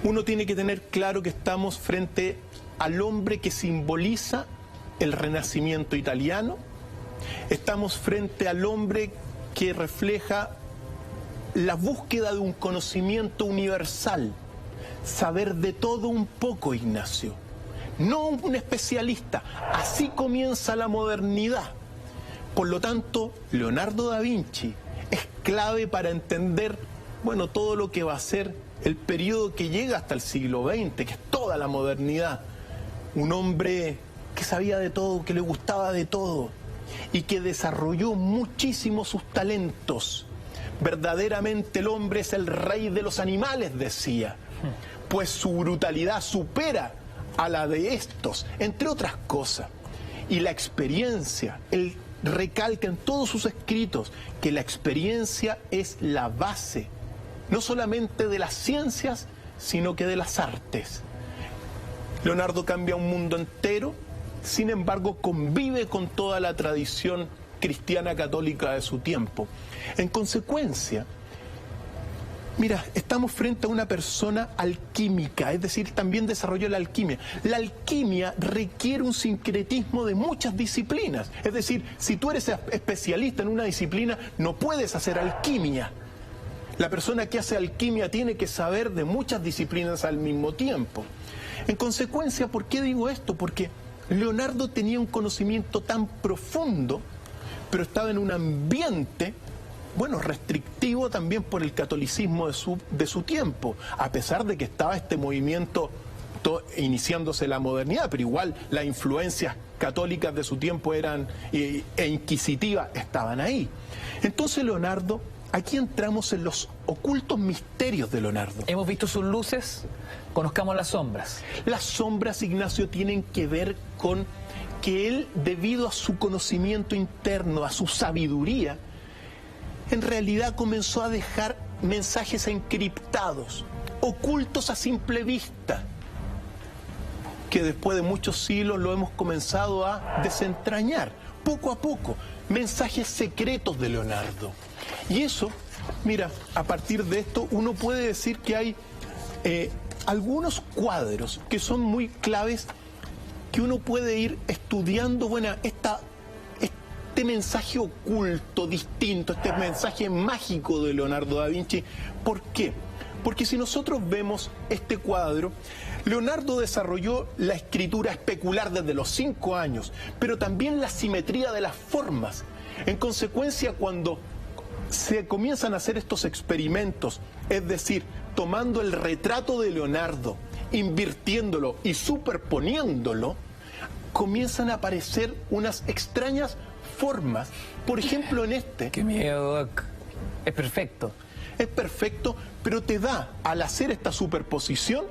Uno tiene que tener claro que estamos frente al hombre que simboliza el Renacimiento italiano, estamos frente al hombre que refleja la búsqueda de un conocimiento universal, saber de todo un poco, Ignacio, no un especialista. Así comienza la modernidad. Por lo tanto, Leonardo da Vinci es clave para entender, bueno, todo lo que va a ser el periodo que llega hasta el siglo XX, que es toda la modernidad. Un hombre que sabía de todo, que le gustaba de todo y que desarrolló muchísimo sus talentos. Verdaderamente el hombre es el rey de los animales, decía, pues su brutalidad supera a la de estos, entre otras cosas. Y la experiencia, él recalca en todos sus escritos que la experiencia es la base, no solamente de las ciencias, sino que de las artes. Leonardo cambia un mundo entero, sin embargo convive con toda la tradición cristiana católica de su tiempo. En consecuencia, mira, estamos frente a una persona alquímica, es decir, también desarrolló la alquimia. La alquimia requiere un sincretismo de muchas disciplinas, es decir, si tú eres especialista en una disciplina, no puedes hacer alquimia. La persona que hace alquimia tiene que saber de muchas disciplinas al mismo tiempo. En consecuencia, ¿por qué digo esto? Porque Leonardo tenía un conocimiento tan profundo, pero estaba en un ambiente, bueno, restrictivo también por el catolicismo de su tiempo, a pesar de que estaba este movimiento iniciándose la modernidad, pero igual las influencias católicas de su tiempo e inquisitivas estaban ahí. Entonces Leonardo, aquí entramos en los ocultos misterios de Leonardo. Hemos visto sus luces, conozcamos las sombras. Las sombras, Ignacio, tienen que ver con que él, debido a su conocimiento interno, a su sabiduría, en realidad comenzó a dejar mensajes encriptados, ocultos a simple vista, que después de muchos siglos lo hemos comenzado a desentrañar, poco a poco, mensajes secretos de Leonardo. Y eso, mira, a partir de esto uno puede decir que hay algunos cuadros que son muy claves, que uno puede ir estudiando, bueno, este mensaje oculto, distinto, este mensaje mágico de Leonardo da Vinci. ¿Por qué? Porque si nosotros vemos este cuadro, Leonardo desarrolló la escritura especular desde los 5 años, pero también la simetría de las formas. En consecuencia, cuando se comienzan a hacer estos experimentos, es decir, tomando el retrato de Leonardo, invirtiéndolo y superponiéndolo, comienzan a aparecer unas extrañas formas. Por ejemplo, en este... ¡Qué miedo, Doc! Es perfecto. Es perfecto, pero te da, al hacer esta superposición,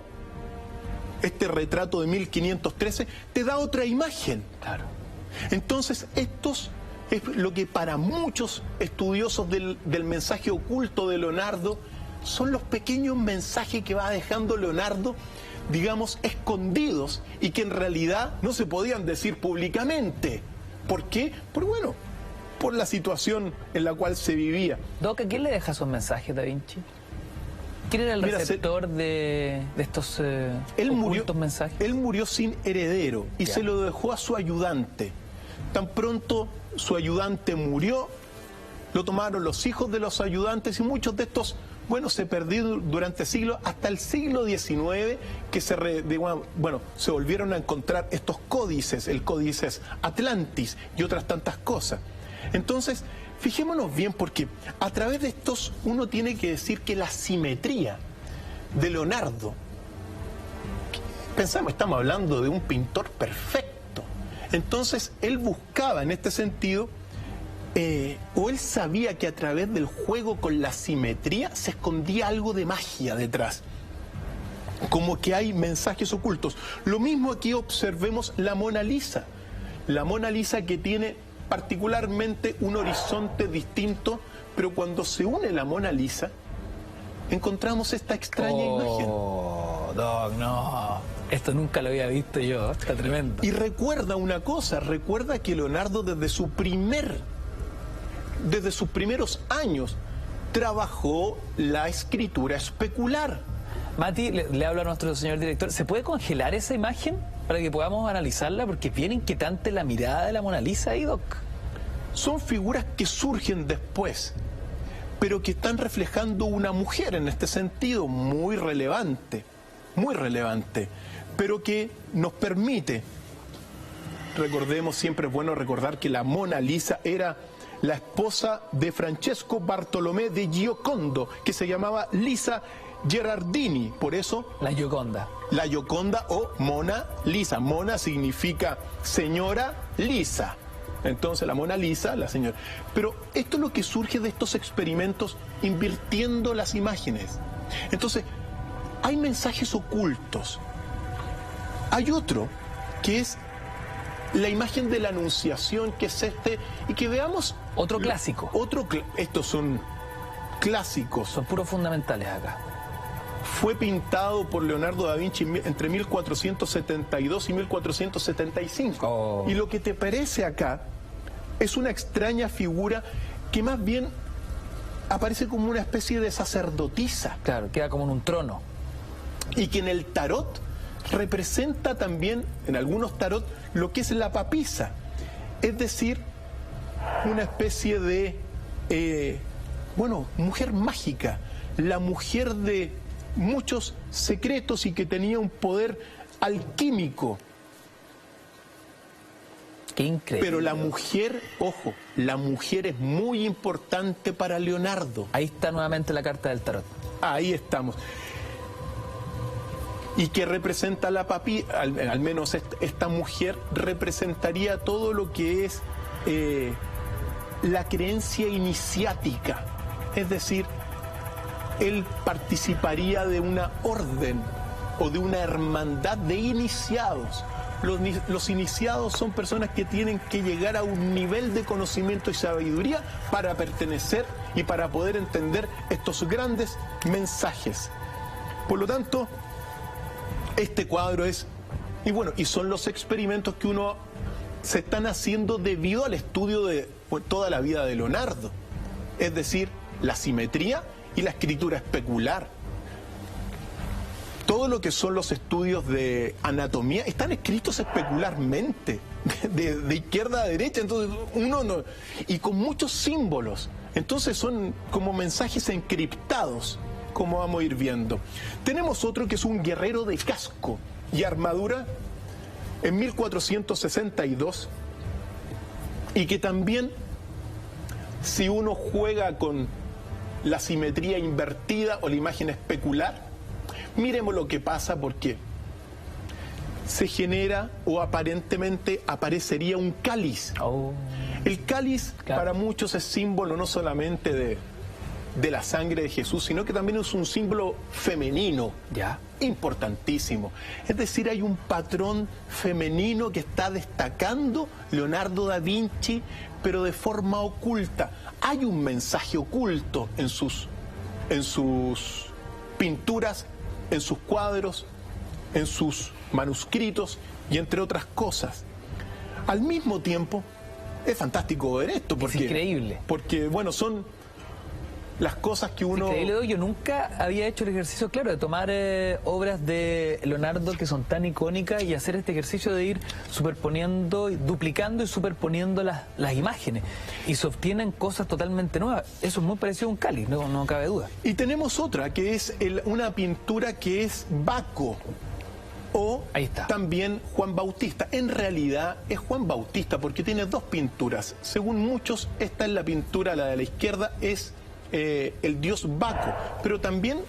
este retrato de 1513, te da otra imagen. Claro. Entonces, estos es lo que para muchos estudiosos del mensaje oculto de Leonardo son los pequeños mensajes que va dejando Leonardo, digamos, escondidos y que en realidad no se podían decir públicamente. ¿Por qué? Por la situación en la cual se vivía. Doc, ¿a quién le deja esos mensajes Da Vinci? ¿Quién era el receptor de estos ocultos mensajes? Él murió sin heredero y se lo dejó a su ayudante. Tan pronto su ayudante murió, lo tomaron los hijos de los ayudantes y muchos de estos, se perdieron durante siglos, hasta el siglo XIX, que se volvieron a encontrar estos códices, el códice Atlantis y otras tantas cosas. Entonces, fijémonos bien, porque a través de estos uno tiene que decir que la simetría de Leonardo, estamos hablando de un pintor perfecto. Entonces, él buscaba en este sentido, o él sabía que a través del juego con la simetría se escondía algo de magia detrás, como que hay mensajes ocultos. Lo mismo aquí observemos la Mona Lisa. La Mona Lisa, que tiene particularmente un horizonte distinto, pero cuando se une la Mona Lisa, encontramos esta extraña imagen. Oh, Doc, no. Esto nunca lo había visto yo, está tremendo. Y recuerda una cosa, recuerda que Leonardo desde sus primeros años trabajó la escritura especular. Mati, le hablo a nuestro señor director. ¿Se puede congelar esa imagen para que podamos analizarla? Porque es bien inquietante la mirada de la Mona Lisa ahí, Doc. Son figuras que surgen después, pero que están reflejando una mujer en este sentido muy relevante, pero que nos permite, recordemos, siempre es bueno recordar que la Mona Lisa era la esposa de Francesco Bartolomé de Giocondo, que se llamaba Lisa Gherardini, por eso La Gioconda. la Gioconda o Mona Lisa. Mona significa señora Lisa. Entonces la Mona Lisa, la señora. Pero esto es lo que surge de estos experimentos invirtiendo las imágenes. Entonces, hay mensajes ocultos. Hay otro que es la imagen de la Anunciación, que es y que veamos... Otro clásico. Estos son clásicos. Son puros fundamentales acá. Fue pintado por Leonardo da Vinci entre 1472 y 1475. Oh. Y lo que te parece acá es una extraña figura que más bien aparece como una especie de sacerdotisa. Claro, queda como en un trono. Y que en el tarot representa también, en algunos tarot, lo que es la papisa. Es decir, una especie de, mujer mágica. La mujer de muchos secretos y que tenía un poder alquímico. Qué increíble. Pero la mujer, ojo, la mujer es muy importante para Leonardo. Ahí está nuevamente la carta del tarot. Ahí estamos. Y que representa la papisa, al menos esta mujer representaría todo lo que es la creencia iniciática. Es decir, él participaría de una orden o de una hermandad de iniciados. Los iniciados son personas que tienen que llegar a un nivel de conocimiento y sabiduría para pertenecer y para poder entender estos grandes mensajes. Por lo tanto, este cuadro y son los experimentos que se están haciendo debido al estudio de toda la vida de Leonardo. Es decir, la simetría y la escritura especular. Todo lo que son los estudios de anatomía están escritos especularmente, de izquierda a derecha, entonces y con muchos símbolos. Entonces son como mensajes encriptados, como vamos a ir viendo. Tenemos otro que es un guerrero de casco y armadura en 1462 y que también, si uno juega con la simetría invertida o la imagen especular, miremos lo que pasa, porque se genera o aparentemente aparecería un cáliz. Oh. El cáliz, claro, para muchos es símbolo no solamente de la sangre de Jesús, sino que también es un símbolo femenino, ya, importantísimo. Es decir, hay un patrón femenino que está destacando Leonardo da Vinci, pero de forma oculta. Hay un mensaje oculto en sus pinturas, en sus cuadros, en sus manuscritos y entre otras cosas. Al mismo tiempo, es fantástico ver esto, porque es increíble. Porque, son las cosas que uno... Increíble, yo nunca había hecho el ejercicio, claro, de tomar obras de Leonardo que son tan icónicas y hacer este ejercicio de ir superponiendo, duplicando y superponiendo las imágenes. Y se obtienen cosas totalmente nuevas. Eso es muy parecido a un cáliz, no cabe duda. Y tenemos otra, que es una pintura que es Baco, o ahí está, también Juan Bautista. En realidad es Juan Bautista porque tiene dos pinturas. Según muchos, esta es la pintura, la de la izquierda, es el dios Baco, pero también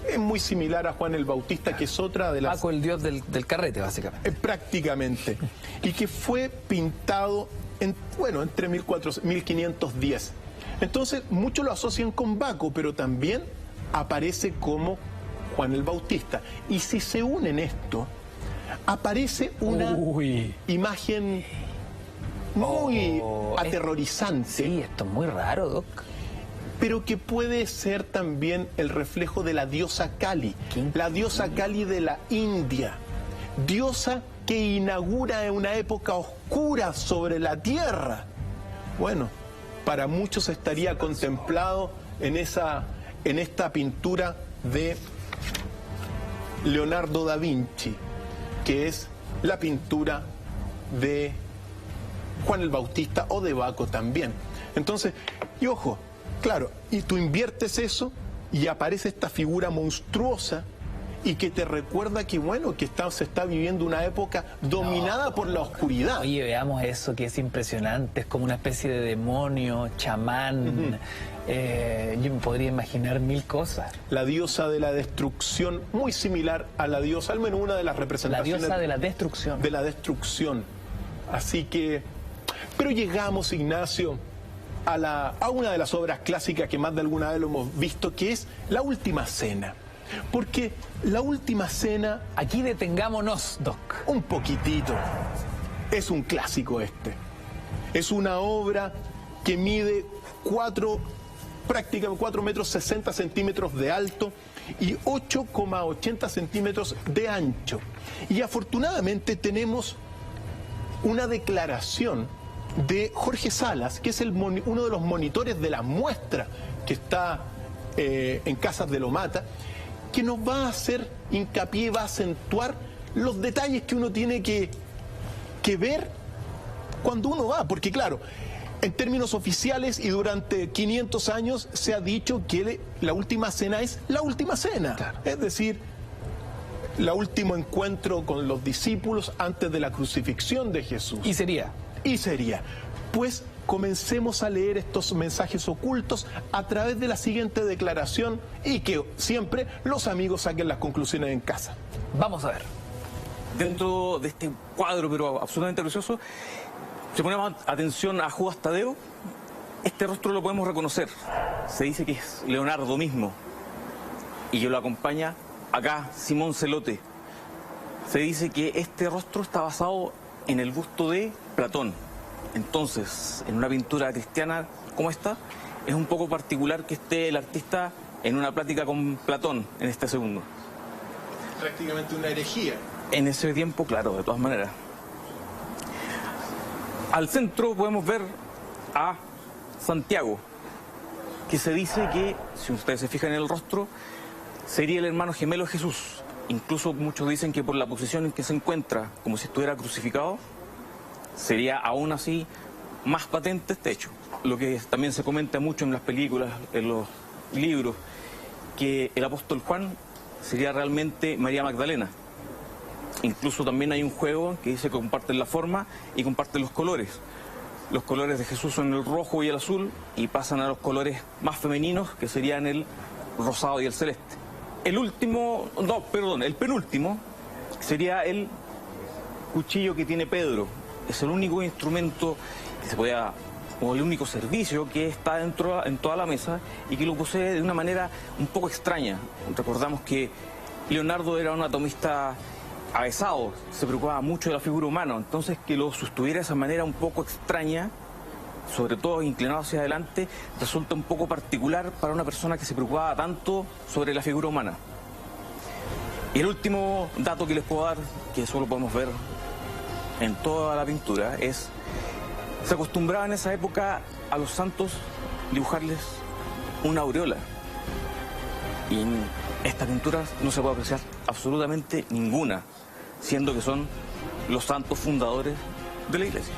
es muy similar a Juan el Bautista, que es otra de las... Baco, el dios del carrete, básicamente. Prácticamente. Y que fue pintado entre 1510. Entonces, muchos lo asocian con Baco, pero también aparece como Juan el Bautista. Y si se unen esto, aparece una imagen muy aterrorizante. Sí, esto es muy raro, Doc. Pero que puede ser también el reflejo de la diosa Kali, la diosa Kali de la India, diosa que inaugura en una época oscura sobre la tierra. Bueno, para muchos estaría contemplado en esta pintura de Leonardo da Vinci, que es la pintura de Juan el Bautista o de Baco también. Entonces, y ojo, claro, y tú inviertes eso y aparece esta figura monstruosa y que te recuerda que, bueno, que se está viviendo una época dominada por la oscuridad. Oye, veamos eso, que es impresionante, es como una especie de demonio, chamán. Yo me podría imaginar mil cosas. La diosa de la destrucción, muy similar a la diosa, al menos una de las La representaciones. diosa de la destrucción. De la destrucción. Así que, pero llegamos, Ignacio, a una de las obras clásicas que más de alguna vez lo hemos visto, que es La Última Cena. Porque La Última Cena, Aquí detengámonos, Doc. un poquitito, es un clásico este. Es una obra que mide prácticamente 4 metros 60 centímetros de alto y 8,80 centímetros de ancho. Y afortunadamente tenemos una declaración de Jorge Salas, que es uno de los monitores de la muestra que está en Casas de Lomata, que nos va a hacer hincapié, va a acentuar los detalles que uno tiene que ver cuando uno va, porque claro, en términos oficiales y durante 500 años se ha dicho que la última cena es la última cena, claro. Es decir, el último encuentro con los discípulos antes de la crucifixión de Jesús. Y sería. Pues comencemos a leer estos mensajes ocultos a través de la siguiente declaración y que siempre los amigos saquen las conclusiones en casa. Vamos a ver. Dentro de este cuadro, pero absolutamente precioso, si ponemos atención a Judas Tadeo, este rostro lo podemos reconocer. Se dice que es Leonardo mismo. Y que lo acompaña acá Simón Celote. Se dice que este rostro está basado en el busto de Platón. Entonces, en una pintura cristiana como esta, es un poco particular que esté el artista en una plática con Platón en este segundo. Prácticamente una herejía. En ese tiempo, claro, de todas maneras. Al centro podemos ver a Santiago, que se dice que, si ustedes se fijan en el rostro, sería el hermano gemelo de Jesús. Incluso muchos dicen que por la posición en que se encuentra, como si estuviera crucificado, sería aún así más patente este hecho. Lo que también se comenta mucho en las películas, en los libros, que el apóstol Juan sería realmente María Magdalena. Incluso también hay un juego que dice que comparten la forma y comparten los colores. Los colores de Jesús son el rojo y el azul y pasan a los colores más femeninos, que serían el rosado y el celeste. El penúltimo sería el cuchillo que tiene Pedro. Es el único instrumento que se podía, o el único servicio que está dentro en toda la mesa y que lo posee de una manera un poco extraña. Recordamos que Leonardo era un anatomista avesado, se preocupaba mucho de la figura humana, entonces que lo sostuviera de esa manera un poco extraña, sobre todo inclinado hacia adelante, resulta un poco particular para una persona que se preocupaba tanto sobre la figura humana. Y el último dato que les puedo dar, que eso lo podemos ver en toda la pintura, es: se acostumbraba en esa época a los santos dibujarles una aureola. Y en estas pinturas no se puede apreciar absolutamente ninguna, siendo que son los santos fundadores de la Iglesia.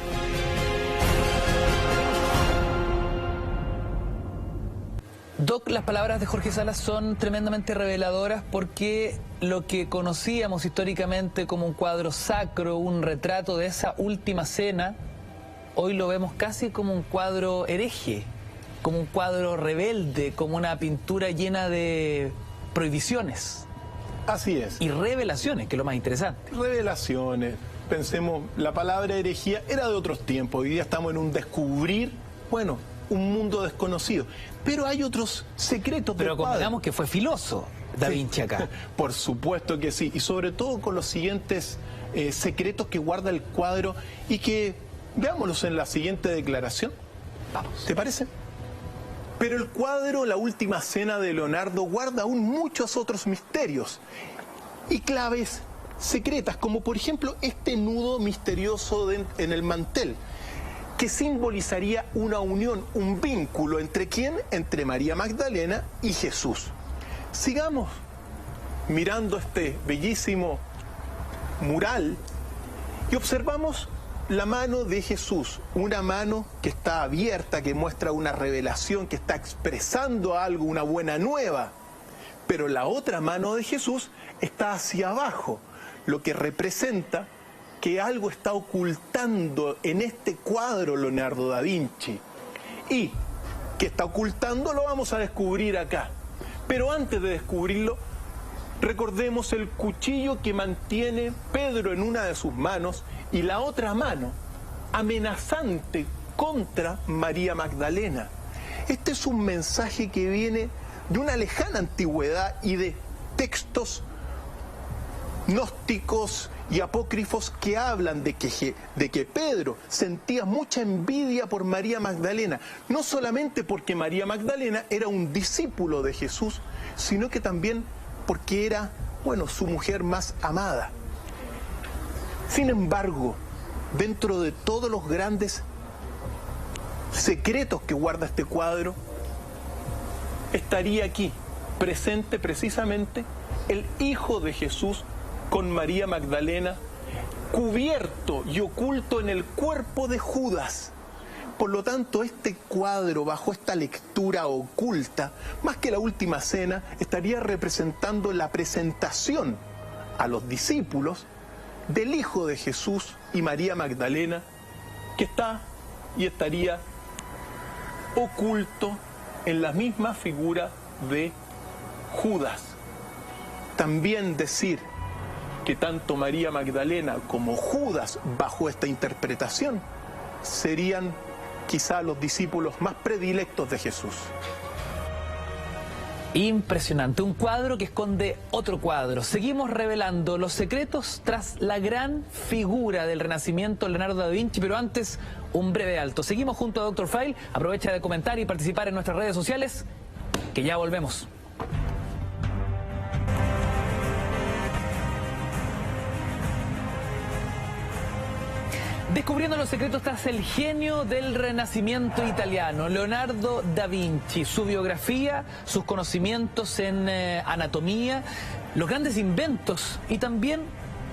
Doc, las palabras de Jorge Salas son tremendamente reveladoras porque lo que conocíamos históricamente como un cuadro sacro, un retrato de esa última cena, hoy lo vemos casi como un cuadro hereje, como un cuadro rebelde, como una pintura llena de prohibiciones. Así es. Y revelaciones, que es lo más interesante. Revelaciones. Pensemos, la palabra herejía era de otros tiempos. Hoy día estamos en un descubrir, bueno, un mundo desconocido. Pero hay otros secretos del Pero cuadro. convengamos que fue filoso Da Vinci acá. Por supuesto que sí. Y sobre todo con los siguientes secretos que guarda el cuadro y que veámoslos en la siguiente declaración. Vamos. ¿Te parece? Pero el cuadro La Última Cena de Leonardo guarda aún muchos otros misterios y claves secretas, como por ejemplo este nudo misterioso en el mantel, que simbolizaría una unión, un vínculo entre ¿quién? Entre María Magdalena y Jesús. Sigamos mirando este bellísimo mural y observamos la mano de Jesús, una mano que está abierta, que muestra una revelación, que está expresando algo, una buena nueva. Pero la otra mano de Jesús está hacia abajo, lo que representa que algo está ocultando en este cuadro Leonardo da Vinci. Y que está ocultando lo vamos a descubrir acá. Pero antes de descubrirlo, recordemos el cuchillo que mantiene Pedro en una de sus manos y la otra mano amenazante contra María Magdalena. Este es un mensaje que viene de una lejana antigüedad y de textos gnósticos y apócrifos que hablan de que Pedro sentía mucha envidia por María Magdalena, no solamente porque María Magdalena era un discípulo de Jesús, sino que también porque era, su mujer más amada. Sin embargo, dentro de todos los grandes secretos que guarda este cuadro, estaría aquí, presente precisamente, el Hijo de Jesús con María Magdalena, cubierto y oculto en el cuerpo de Judas. Por lo tanto, este cuadro, bajo esta lectura oculta, más que la última cena, estaría representando la presentación a los discípulos del Hijo de Jesús y María Magdalena, que está y estaría oculto en la misma figura de Judas. También decir que tanto María Magdalena como Judas, bajo esta interpretación, serían quizá los discípulos más predilectos de Jesús. Impresionante, un cuadro que esconde otro cuadro. Seguimos revelando los secretos tras la gran figura del Renacimiento, Leonardo da Vinci, pero antes, un breve alto. Seguimos junto a Dr. File, aprovecha de comentar y participar en nuestras redes sociales, que ya volvemos. Descubriendo los secretos tras el genio del Renacimiento italiano, Leonardo da Vinci, su biografía, sus conocimientos en anatomía, los grandes inventos y también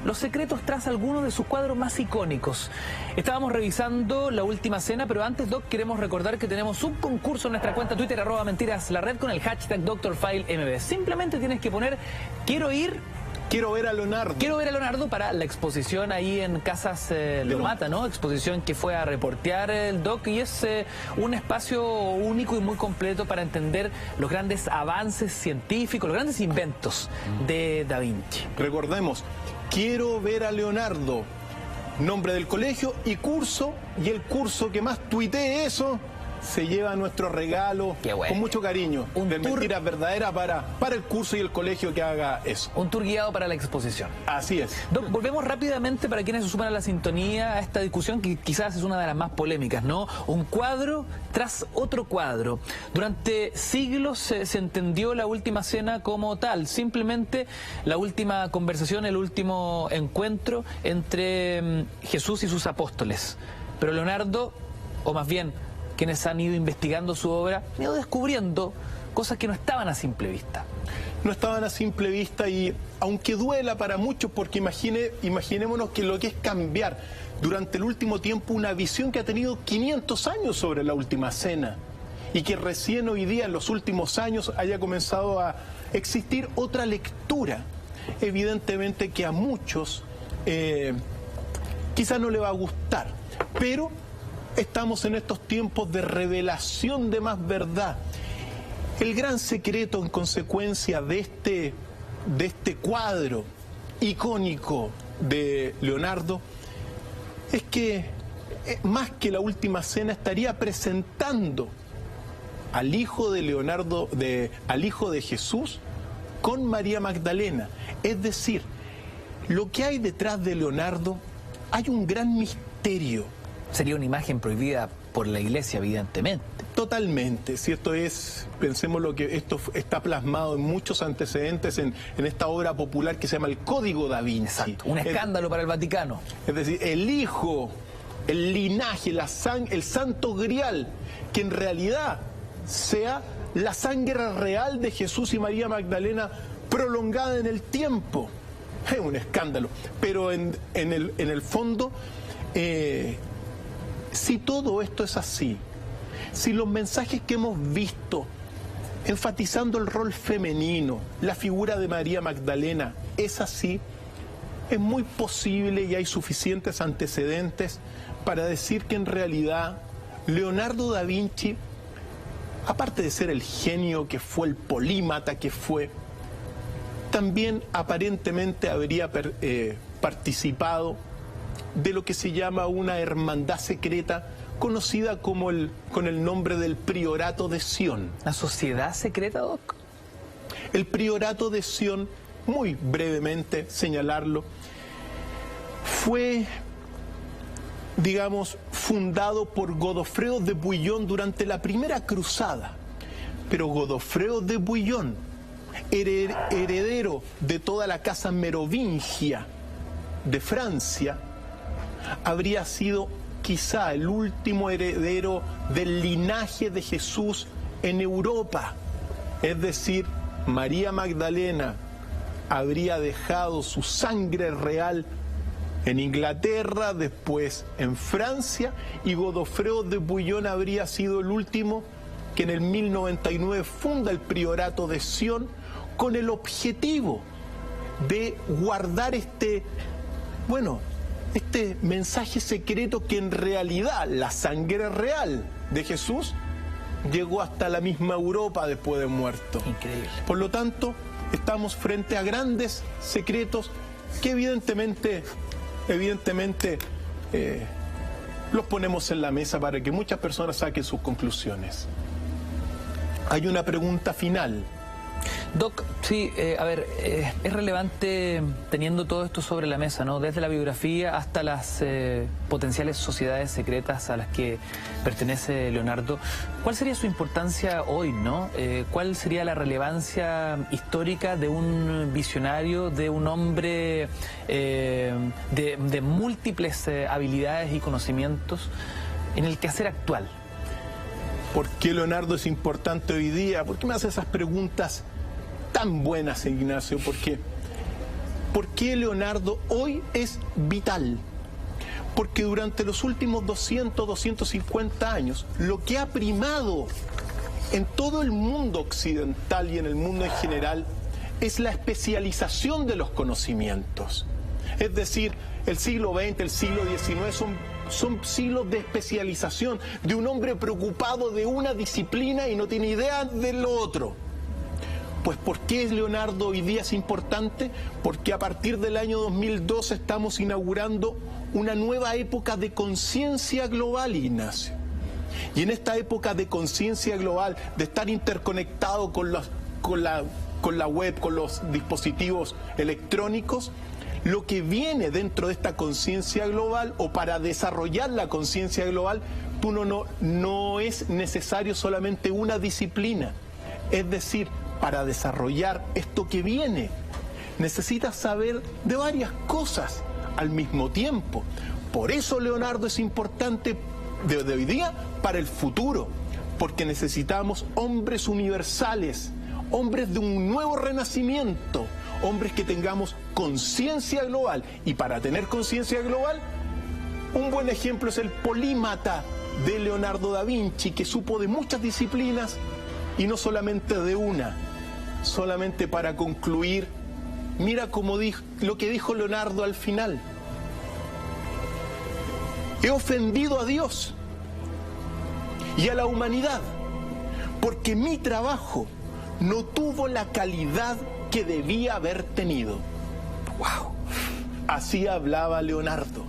los secretos tras algunos de sus cuadros más icónicos. Estábamos revisando La Última Cena, pero antes, Doc, queremos recordar que tenemos un concurso en nuestra cuenta Twitter, @mentiras_la_red, con el hashtag DrFileMB. Simplemente tienes que poner Quiero ver a Leonardo para la exposición ahí en Casas Lomata, ¿no? Exposición que fue a reportear el Doc y es un espacio único y muy completo para entender los grandes avances científicos, los grandes inventos de Da Vinci. Recordemos, quiero ver a Leonardo, nombre del colegio y curso, y el curso que más tuitee eso se lleva nuestro regalo con mucho cariño. De Mentiras Verdaderas para el curso y el colegio que haga eso. Un tour guiado para la exposición. Así es. Doc, volvemos rápidamente para quienes se suman a la sintonía a esta discusión que quizás es una de las más polémicas, ¿no? Un cuadro tras otro cuadro. Durante siglos se entendió La Última Cena como tal, simplemente la última conversación, el último encuentro entre Jesús y sus apóstoles. Pero Leonardo, o más bien quienes han ido investigando su obra, han ido descubriendo cosas que no estaban a simple vista. No estaban a simple vista y aunque duela para muchos, porque imaginémonos que lo que es cambiar durante el último tiempo una visión que ha tenido 500 años sobre La Última Cena y que recién hoy día en los últimos años haya comenzado a existir otra lectura. Evidentemente que a muchos quizás no le va a gustar, pero estamos en estos tiempos de revelación de más verdad. El gran secreto, en consecuencia de este cuadro icónico de Leonardo, es que más que La Última Cena estaría presentando al hijo de Leonardo, al hijo de Jesús con María Magdalena. Es decir, lo que hay detrás de Leonardo, hay un gran misterio. Sería una imagen prohibida por la Iglesia, evidentemente. Totalmente, si esto es, pensemos lo que esto está plasmado en muchos antecedentes en esta obra popular que se llama el Código da Vinci. Exacto, un escándalo para el Vaticano. Es decir, el hijo, el linaje, el santo grial, que en realidad sea la sangre real de Jesús y María Magdalena, prolongada en el tiempo. Es un escándalo. Pero en el fondo, si todo esto es así, si los mensajes que hemos visto enfatizando el rol femenino, la figura de María Magdalena, es así, es muy posible y hay suficientes antecedentes para decir que en realidad Leonardo da Vinci, aparte de ser el genio que fue, el polímata que fue, también aparentemente habría participado de lo que se llama una hermandad secreta conocida como con el nombre del Priorato de Sion. ¿La sociedad secreta, Doc? El Priorato de Sion, muy brevemente señalarlo, fue, digamos, fundado por Godofredo de Bouillon durante la primera cruzada. Pero Godofredo de Bouillon, heredero de toda la casa merovingia de Francia, habría sido quizá el último heredero del linaje de Jesús en Europa. Es decir, María Magdalena habría dejado su sangre real en Inglaterra, después en Francia, y Godofredo de Bouillon habría sido el último que en el 1099 funda el Priorato de Sion con el objetivo de guardar este mensaje secreto que en realidad la sangre real de Jesús llegó hasta la misma Europa después de muerto. Increíble. Por lo tanto, estamos frente a grandes secretos que evidentemente los ponemos en la mesa para que muchas personas saquen sus conclusiones. Hay una pregunta final. Doc, sí, es relevante teniendo todo esto sobre la mesa, ¿no? Desde la biografía hasta las potenciales sociedades secretas a las que pertenece Leonardo. ¿Cuál sería su importancia hoy, no? ¿Cuál sería la relevancia histórica de un visionario, de un hombre de múltiples habilidades y conocimientos en el quehacer actual? ¿Por qué Leonardo es importante hoy día? ¿Por qué me hace esas preguntas tan buenas, Ignacio? ¿Por qué Leonardo hoy es vital? Porque durante los últimos 200, 250 años, lo que ha primado en todo el mundo occidental y en el mundo en general es la especialización de los conocimientos. Es decir, el siglo XX, el siglo XIX son siglos de especialización, de un hombre preocupado de una disciplina y no tiene idea de lo otro. Pues ¿por qué Leonardo hoy día es importante? Porque a partir del año 2002 estamos inaugurando una nueva época de conciencia global, Ignacio. Y en esta época de conciencia global, de estar interconectado con la web, con los dispositivos electrónicos, lo que viene dentro de esta conciencia global, o para desarrollar la conciencia global, no es necesario solamente una disciplina. Es decir, para desarrollar esto que viene, necesitas saber de varias cosas al mismo tiempo. Por eso Leonardo es importante desde hoy día para el futuro, porque necesitamos hombres universales, hombres de un nuevo renacimiento, hombres que tengamos conciencia global. Y para tener conciencia global, un buen ejemplo es el polímata de Leonardo da Vinci, que supo de muchas disciplinas y no solamente de una. Solamente para concluir, mira lo que dijo Leonardo al final: he ofendido a Dios y a la humanidad porque mi trabajo no tuvo la calidad que debía haber tenido. ¡Wow! Así hablaba Leonardo.